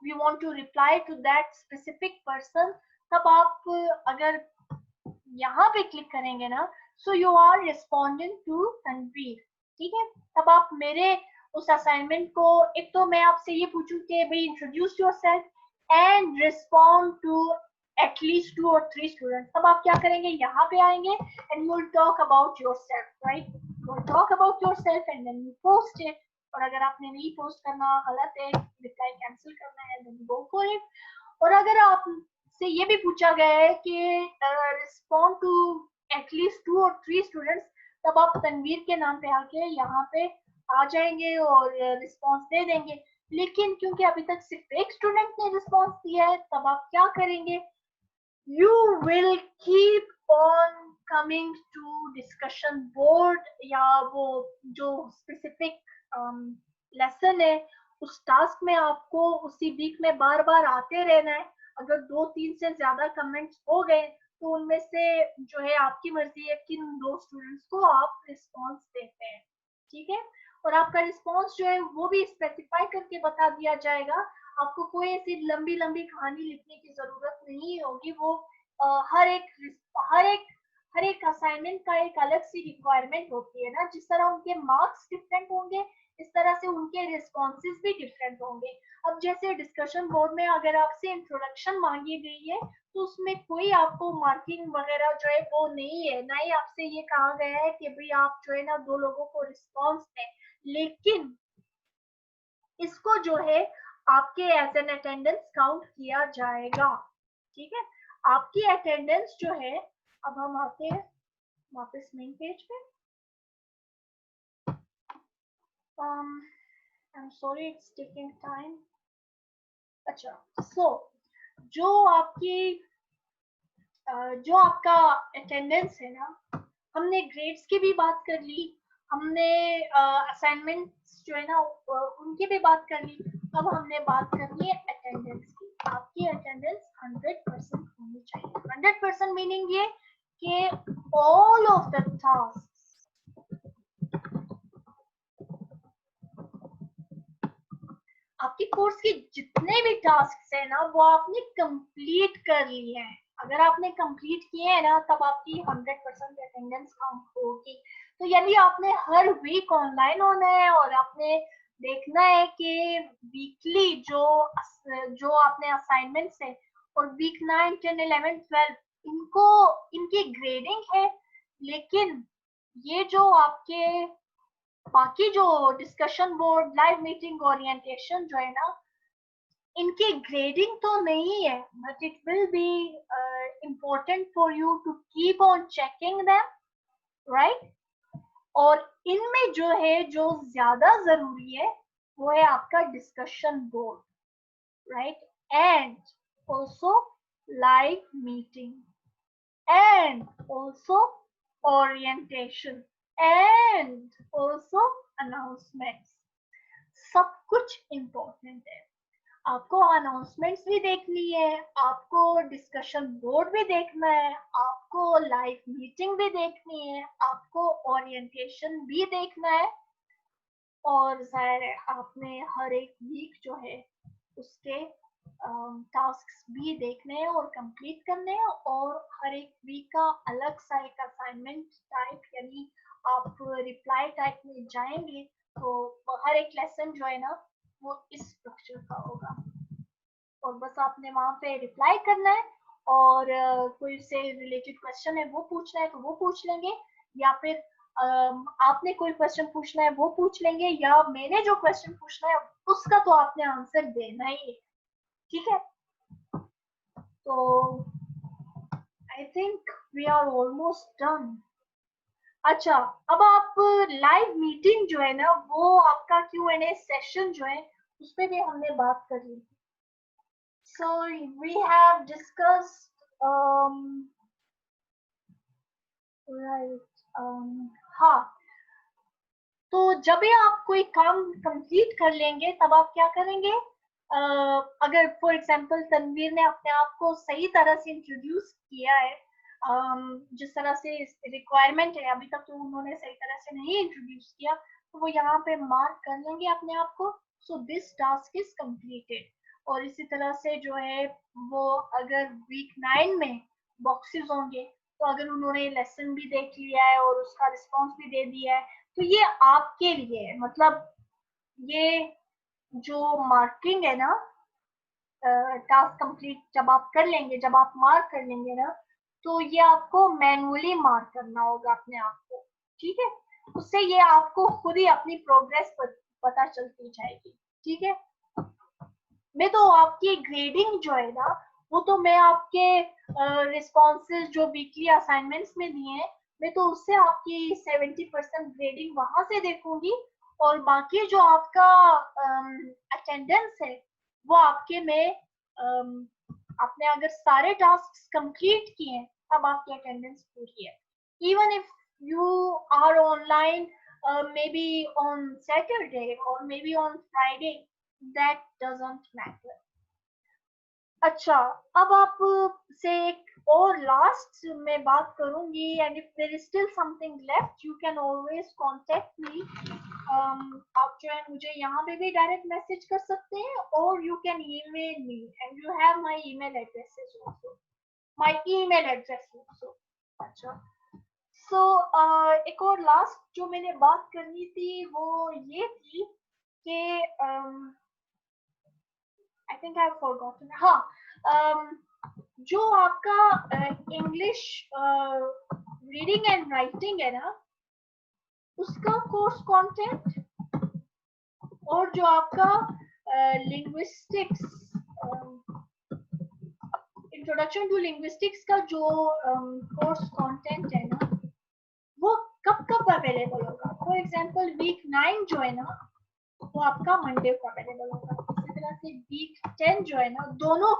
we want to reply to that specific person, तब आप अगर यहाँ पे क्लिक करेंगे ना, so you are responding to Tanvir. ठीक है. तब आप मेरे उस असाइनमेंट को, एक तो मैं आपसे ये पूछूं कि भाई introduce yourself and respond to at least 2 or 3 students. तब आप क्या करेंगे? यहाँ पे आएंगे and you will talk about yourself, right? You will talk about yourself and then you post it. और अगर आपने नहीं पोस्ट करना, गलत है, रिप्लाई कैंसिल करना है, देन गो फॉर इट. और अगर आप से ये भी पूछा गया है कि respond to at least 2 or 3 students, तब आप तनवीर के नाम पे आके यहाँ पे आ जाएंगे और रिस्पॉन्स दे देंगे. लेकिन क्योंकि अभी तक सिर्फ एक स्टूडेंट ने रिस्पॉन्स दिया है, तब आप क्या करेंगे? You will keep on coming to discussion board, या वो जो स्पेसिफिक लेसन है उस टास्क में आपको उसी वीक में बार बार आते रहना है. अगर 2-3 से ज्यादा कमेंट्स हो गए तो उनमें से जो है आपकी मर्जी है किन 2 स्टूडेंट्स को आप रिस्पॉन्स देते हैं. ठीक है. और आपका रिस्पॉन्स जो है वो भी स्पेसिफाई करके बता दिया जाएगा. आपको कोई ऐसी लंबी लंबी कहानी लिखने की जरूरत नहीं होगी. वो हर एक असाइनमेंट का एक अलग सी रिक्वायरमेंट होती है ना. जिस तरह उनके मार्क्स डिफरेंट होंगे, इस तरह से उनके रिस्पॉन्सेज भी डिफरेंट होंगे. अब जैसे डिस्कशन बोर्ड में अगर आपसे इंट्रोडक्शन मांगी गई है तो उसमें कोई आपको मार्किंग वगैरह जो है वो नहीं है, ना ही आपसे ये कहा गया है कि भाई आप जो है ना 2 लोगों को रिस्पॉन्स दें. लेकिन इसको जो है आपके एज एन अटेंडेंस काउंट किया जाएगा. ठीक है. आपकी अटेंडेंस जो है, अब हम आते हैं वापस मेन पेज पे. I'm sorry it's taking time. अच्छा. सो जो आपका अटेंडेंस है ना, हमने ग्रेड्स की भी बात कर ली, हमने असाइनमेंट्स जो है ना उनकी भी बात कर ली. अब हमने बात करनी है अटेंडेंस की. आपकी अटेंडेंस 100% होनी चाहिए. 100% मीनिंग ये कि ऑल ऑफ द टास्क, आपके कोर्स के जितने भी टास्क है ना वो आपने कंप्लीट कर लिए हैं. अगर आपने कंप्लीट किए हैं ना, तब आपकी 100% अटेंडेंस काउंट होगी. तो यदि आपने हर वीक ऑनलाइन होना है और आपने देखना है कि वीकली जो आपने असाइनमेंट्स है और वीक 9, 10, 11, 12 इनकी ग्रेडिंग है, लेकिन ये जो आपके बाकी जो discussion board, live meeting, orientation जो है ना, इनकी ग्रेडिंग तो नहीं है, but it will be important for you to keep on checking them, right? और इनमें जो है जो ज्यादा जरूरी है वो है आपका discussion board, right? And also live meeting and also orientation and also announcements. सब कुछ important है। आपको अनाउंसमेंट्स भी देखनी है, आपको डिस्कशन बोर्ड भी देखना है, आपको लाइव मीटिंग भी देखनी है, आपको ओरिएंटेशन भी देखना है और जाहिर है आपने हर एक वीक जो है उसके टास्क्स भी देखने हैं और कंप्लीट करने हैं और हर एक वीक का अलग सा एक असाइनमेंट टाइप यानी आप रिप्लाई टाइप में जाएंगे तो हर एक लेसन जो है ना वो इस स्ट्रक्चर का होगा और बस आपने वहां पे रिप्लाई करना है और कोई से रिलेटेड क्वेश्चन है वो पूछना है तो वो पूछ लेंगे या फिर आपने कोई क्वेश्चन पूछना है वो पूछ लेंगे या मैंने जो क्वेश्चन पूछना है उसका तो आपने आंसर देना ही है। ठीक है, तो I think we are almost done. अच्छा, अब आप लाइव मीटिंग जो है ना वो आपका Q&A सेशन जो है उस पर भी हमने बात कर ली। So we have discussed right हाँ, तो जब भी आप कोई काम कंप्लीट कर लेंगे तब आप क्या करेंगे, अगर फॉर एग्जांपल तनवीर ने अपने आप को सही तरह से इंट्रोड्यूस किया है, जिस तरह से रिक्वायरमेंट है अभी तक तो उन्होंने सही तरह से नहीं इंट्रोड्यूस किया तो वो यहाँ पे मार्क कर लेंगे अपने आप को। So this task is completed. और इसी तरह से जो है वो अगर वीक 9 में बॉक्सेस होंगे तो अगर उन्होंने लेसन भी देख लिया है और उसका रिस्पॉन्स भी दे दिया है तो ये आपके लिए है, मतलब ये जो मार्किंग है ना टास्क कंप्लीट जब आप कर लेंगे, जब आप मार्क कर लेंगे ना तो ये आपको मैनुअली मार्क करना होगा अपने आप को। ठीक है, उससे ये आपको खुद ही अपनी प्रोग्रेस पता चलती जाएगी। ठीक है, मैं तो आपकी ग्रेडिंग जो है ना वो तो मैं आपके रिस्पॉन्सेज जो वीकली असाइनमेंट्स में दिए हैं मैं तो उससे आपकी 70% ग्रेडिंग वहां से देखूंगी और बाकी जो आपका अटेंडेंस है वो आपके में आपने अगर सारे टास्क कंप्लीट किए हैं तब आपकी अटेंडेंस पूरी है। Even if you are online maybe on Saturday or maybe on Friday, that doesn't matter. अच्छा, अब आप से एक और लास्ट में बात करूंगी and if there is still something left you can always contact me. आप जो है मुझे यहाँ पे भी डायरेक्ट मैसेज कर सकते हैं और you can email me and you have my email addresses also, my email address also. अच्छा, सो एक और लास्ट जो मैंने बात करनी थी वो ये थी कि आई थिंक आई हैव फॉरगॉटन। हाँ, जो आपका इंग्लिश रीडिंग एंड राइटिंग है ना उसका कोर्स कंटेंट और जो आपका लिंग्विस्टिक्स इंट्रोडक्शन टू लिंग्विस्टिक्स का जो कोर्स कंटेंट है ना वो कब कब अवेलेबल होगा। फॉर एग्जांपल वीक 9 जो है ना वो आपका मंडे को अवेलेबल होगा। इसी तरह से वीक 10 जो है ना दोनों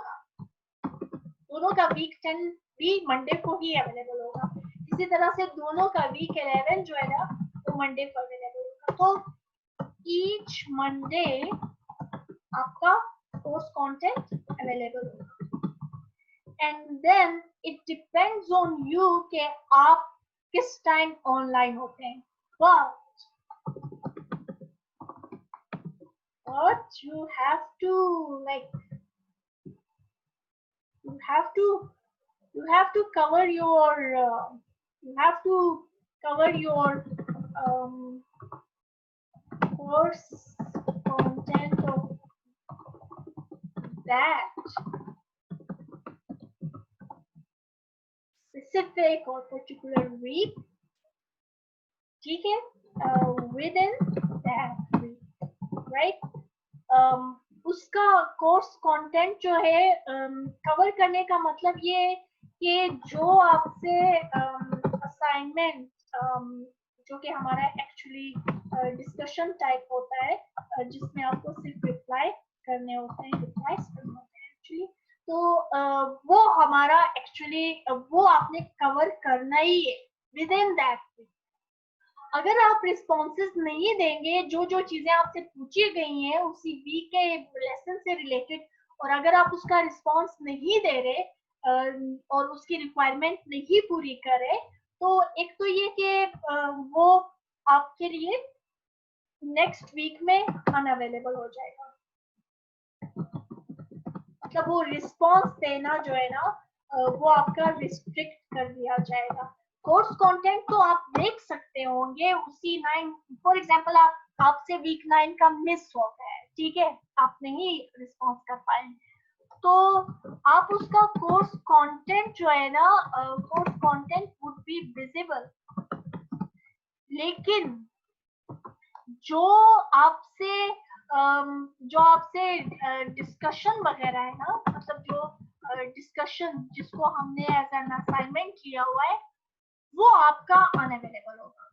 का वीक 10 भी मंडे को ही अवेलेबल होगा। इसी तरह से दोनों का वीक 11 जो है ना वो मंडे को अवेलेबल होगा। तो ईच मंडे आपका कोर्स कंटेंट अवेलेबल होगा and then it depends on you कि आप किस टाइम ऑनलाइन होते हैं। but you have to like you have to you have to cover your you have to cover your course content of that specific or particular week, ठीक है, within that week, right? उसका कोर्स कंटेंट जो है कवर करने का मतलब ये कि जो आपसे असाइनमेंट जो कि हमारा एक्चुअली डिस्कशन टाइप होता है जिसमें आपको सिर्फ रिप्लाई करने होते हैं, रिप्लाईज करने होते हैं एक्चुअली, तो वो हमारा एक्चुअली वो आपने कवर करना ही है विद इन दैट वीक। अगर आप रिस्पॉन्सेज नहीं देंगे, जो जो चीजें आपसे पूछी गई हैं उसी वीक के लेसन से रिलेटेड, और अगर आप उसका रिस्पॉन्स नहीं दे रहे और उसकी रिक्वायरमेंट नहीं पूरी करे, तो एक तो ये कि वो आपके लिए नेक्स्ट वीक में अनअवेलेबल हो जाएगा। मतलब वो रिस्पॉन्स देना जो है ना वो आपका रिस्ट्रिक्ट कर दिया जाएगा। कोर्स कंटेंट तो आप देख सकते होंगे उसी 9, फॉर एग्जांपल आप आपसे वीक 9 का मिस हो गया है, ठीक है, आप नहीं रिस्पॉन्स कर पाए, तो आप उसका कोर्स कंटेंट जो है ना course content would be visible, लेकिन जो आपसे डिस्कशन वगैरह है ना, मतलब जो डिस्कशन जिसको हमने एज एन असाइनमेंट किया हुआ है वो आपका अनअवेलेबल होगा,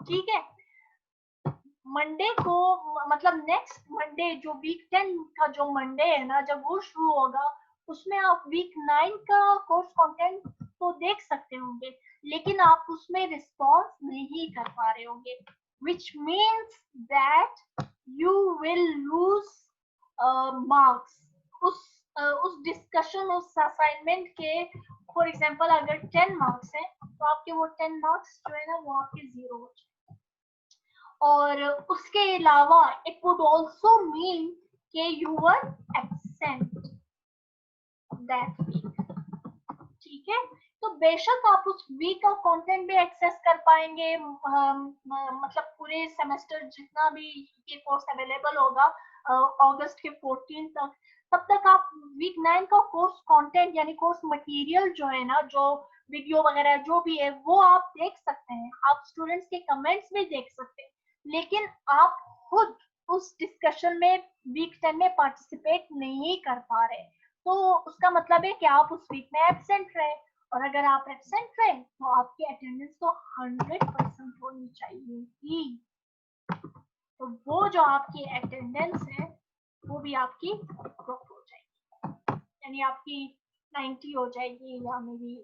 ठीक है। मंडे को मतलब नेक्स्ट मंडे जो वीक 10 का जो मंडे है ना, जब वो शुरू होगा उसमें आप वीक 9 का कोर्स कंटेंट तो देख सकते होंगे, लेकिन आप उसमें रिस्पॉन्स नहीं कर पा रहे होंगे, which means that you will lose marks उस डिस्कशन उस असाइनमेंट के। फॉर एग्जांपल अगर 10 मार्क्स हैं तो आपके वो 10 मार्क्स जो है ना वो आपके जीरो हो जाए, और उसके अलावा इट वुड आल्सो मीन कि you were absent that week, ठीक है। तो बेशक आप उस वीक का कंटेंट भी एक्सेस कर पाएंगे, मतलब पूरे सेमेस्टर जितना भी ये कोर्स अवेलेबल होगा अगस्त के 14 तक, तब तक आप वीक 9 का कोर्स कंटेंट यानी कोर्स मटेरियल जो है ना, जो वीडियो वगैरह जो भी है वो आप देख सकते हैं, आप स्टूडेंट्स के कमेंट्स भी देख सकते हैं, लेकिन आप खुद उस डिस्कशन में वीक 10 में पार्टिसिपेट नहीं कर पा रहे, तो उसका मतलब है कि आप उस वीक में एब्सेंट रहे, और अगर आप एब्सेंट रहे तो आपकी अटेंडेंस तो 100% होनी चाहिए ही, तो वो जो आपकी अटेंडेंस है वो भी आपकी ड्रॉप हो जाएगी, यानी आपकी 90 हो जाएगी या मेरी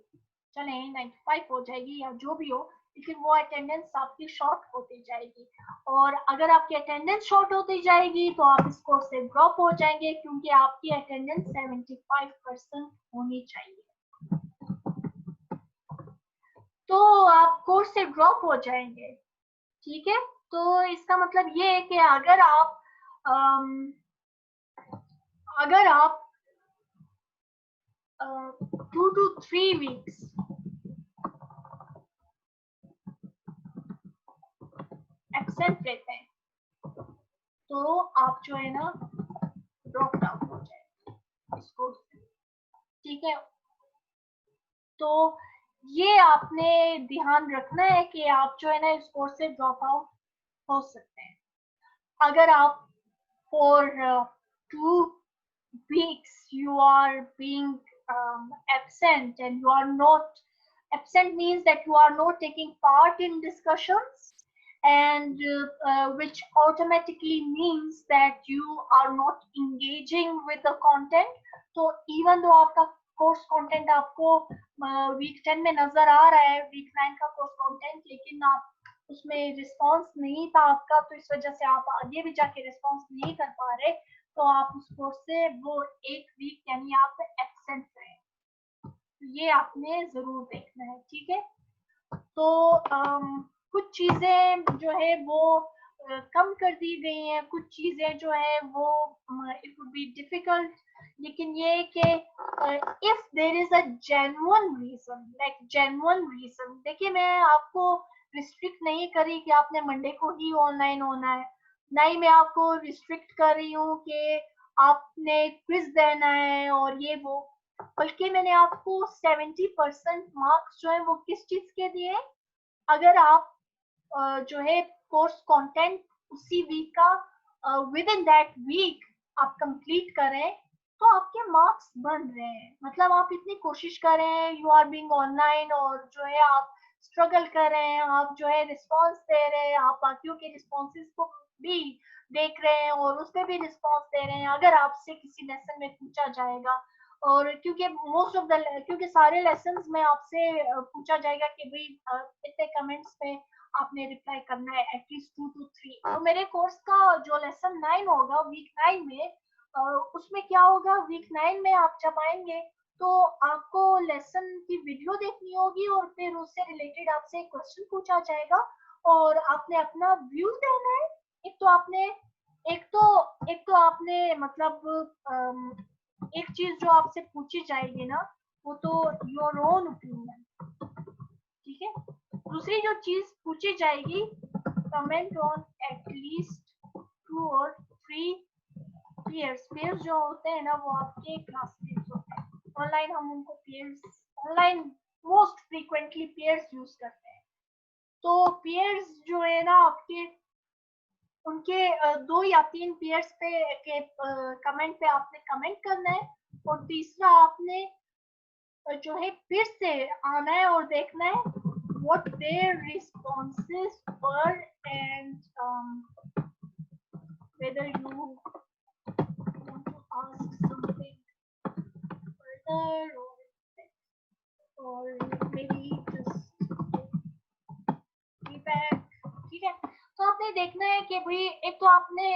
चले 95 हो जाएगी या जो भी हो, लेकिन वो अटेंडेंस आपकी शॉर्ट होती जाएगी, और अगर आपकी अटेंडेंस शॉर्ट होती जाएगी तो आप इस कोर्स से ड्रॉप हो जाएंगे, क्योंकि आपकी अटेंडेंस 75% होनी चाहिए, तो आप कोर्स से ड्रॉप हो जाएंगे, ठीक है। तो इसका मतलब ये है कि अगर आप 2 to 3 वीक्स एब्सेंट रहते हैं तो आप जो है ना ड्रॉप आउट हो जाए इस कोर्स से, ठीक है। तो ये आपने ध्यान रखना है कि आप जो है ना इस कोर्स से ड्रॉप आउट हो सकते हैं अगर आप for 2 weeks you are being absent, and you are not absent means that you are not taking part in discussions, and which automatically means that you are not engaging with the content, तो even though आपका कोर्स कंटेंट आपको वीक 10 में नजर आ रहा है, वीक 9 का कोर्स कंटेंट, लेकिन आप उसमें रिस्पॉन्स नहीं था आपका, तो इस वजह से आप आगे भी जाके रिस्पॉन्स नहीं कर पा रहे, तो आप उस कोर्स से वो 1 वीक यानी आप एब्सेंट रहे, ये आपने जरूर देखना है, ठीक है। तो कुछ चीजें जो है वो कम कर दी गई हैं, कुछ चीजें जो है वो इट वुड बी डिफिकल्ट, लेकिन ये कि if there is a genuine reason, like genuine reason, देखिए मैं आपको रिस्ट्रिक्ट नहीं करी कि आपने मंडे को ही ऑनलाइन होना है, ना ही मैं आपको रिस्ट्रिक्ट कर रही हूँ कि आपने क्विज देना है और ये वो, बल्कि मैंने आपको 70% मार्क्स जो है वो किस चीज के दिए, अगर आप जो है कोर्स कंटेंट उसी वीक का विद इन दैट वीक आप कंप्लीट करें, तो आपके मार्क्स बन रहे हैं, मतलब आप इतनी कोशिश कर रहे हैं, यू आर बीइंग ऑनलाइन, और जो है आप स्ट्रगल कर रहे हैं, आप जो है रिस्पॉन्स दे रहे हैं, आप बाकियों के रिस्पॉन्सेस को भी देख रहे हैं और उस पर भी रिस्पॉन्स दे रहे हैं। अगर आपसे किसी लेसन में पूछा जाएगा, और क्योंकि मोस्ट ऑफ द क्योंकि सारे लेसन में आपसे पूछा जाएगा कि भाई इतने कमेंट्स पे आपने रिप्लाई करना है, एटलीस्ट 2 to 3। तो मेरे कोर्स का जो लेसन 9 होगा वीक 9 में, उसमें क्या होगा, वीक 9 में आप जब आएंगे तो आपको लेसन की वीडियो देखनी होगी और फिर उससे रिलेटेड आपसे क्वेश्चन पूछा जाएगा और आपने अपना व्यूज देना है। एक तो आपने एक तो आपने मतलब एक चीज जो आपसे पूछी जाएगी ना, वो तो योर ओन ओपिनियन, ठीक है। दूसरी जो चीज पूछी जाएगी, comment on at least 2 or 3 pairs जो होते हैं ना, वो आपके क्लासमेट्स होते हैं। ऑनलाइन हम उनको pairs, online most frequently pairs use करते हैं। तो पेयर्स जो है ना आपके, उनके 2 या 3 पेयर्स पे के कमेंट पे आपने कमेंट करना है, और तीसरा आपने जो है फिर से आना है और देखना है what their responses were, and whether you want to ask something further, or maybe just feedback, ठीक है। तो आपने देखना है कि भाई एक तो आपने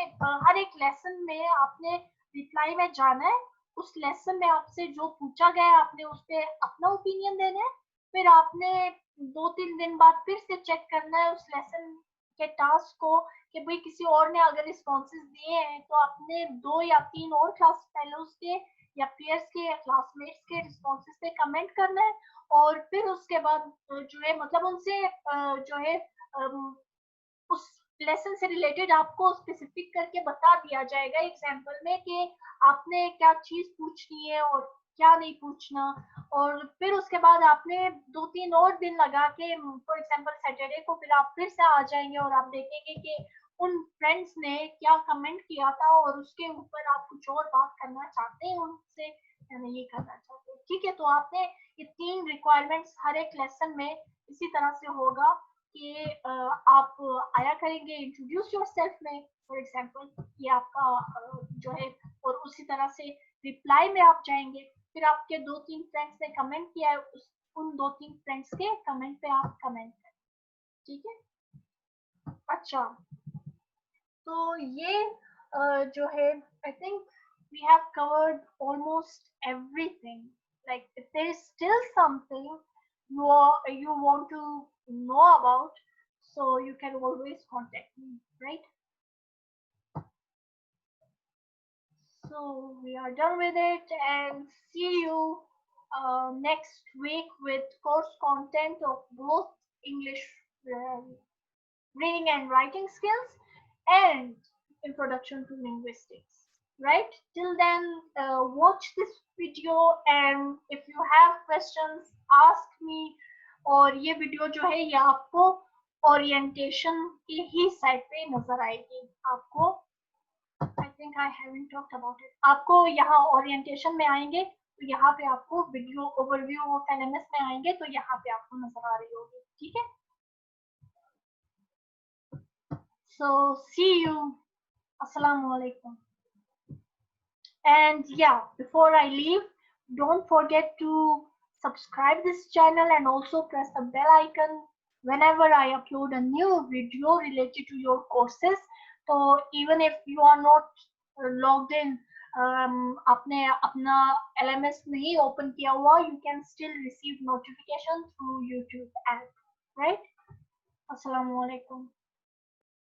हर एक लेसन में आपने रिप्लाई में जाना है, उस लेसन में आपसे जो पूछा गया है आपने उस पर अपना ओपिनियन देना है। फिर आपने 2-3 दिन बाद फिर से चेक करना है उस लेसन के टास्क को कि भाई किसी और ने अगर रिस्पॉन्सेज दिए हैं तो आपने 2 या 3 और क्लास फेलोज के या पीयर्स के या क्लासमेट्स के रिस्पॉन्सेज पे कमेंट करना है, और फिर उसके बाद जो है मतलब उनसे जो है उस लेसन से रिलेटेड आपको स्पेसिफिक करके बता दिया जाएगा एग्जाम्पल में कि आपने क्या चीज पूछनी है और क्या नहीं पूछना। और फिर उसके बाद आपने 2-3 और दिन लगा के, फॉर एग्जाम्पल सैटरडे को फिर आप फिर से आ जाएंगे और आप देखेंगे कि उन फ्रेंड्स ने क्या कमेंट किया था और उसके ऊपर आप कुछ और बात करना चाहते हैं उनसे या नहीं करना चाहते, ठीक है। तो आपने ये 3 रिक्वायरमेंट्स हर एक लेसन में इसी तरह से होगा कि आप आया करेंगे इंट्रोड्यूस योरसेल्फ में, फॉर एग्जांपल ये आपका जो है, और उसी तरह से रिप्लाई में आप जाएंगे, फिर आपके 2-3 फ्रेंड्स ने कमेंट किया है, उन 2-3 फ्रेंड्स के कमेंट पे आप कमेंट करें, ठीक है। अच्छा, तो ये जो है I think we have covered almost everything. Like if there is still something you want to know about, so you can always contact me, right? So we are done with it, and see you next week with course content of both English reading and writing skills and introduction to linguistics, right? Till then, watch this video, and if you have questions, ask me. और ये वीडियो जो है ये आपको ओरिएंटेशन की ही साइड पे नजर आएगी। आपको आई think I haven't talked about it, आपको यहाँ ओरिएंटेशन में आएंगे तो यहाँ पे आपको वीडियो ओवरव्यू ऑफ एलएमएस में आएंगे तो यहाँ पे आपको नजर आ रही होगी, ठीक है। So see you. Assalamu alaikum. And yeah, before I leave, don't forget to subscribe this channel and also press the bell icon whenever I upload a new video related to your courses. So even if you are not logged in, आपने अपना LMS नहीं open किया हुआ, you can still receive notification through YouTube app, right? Assalamu alaikum.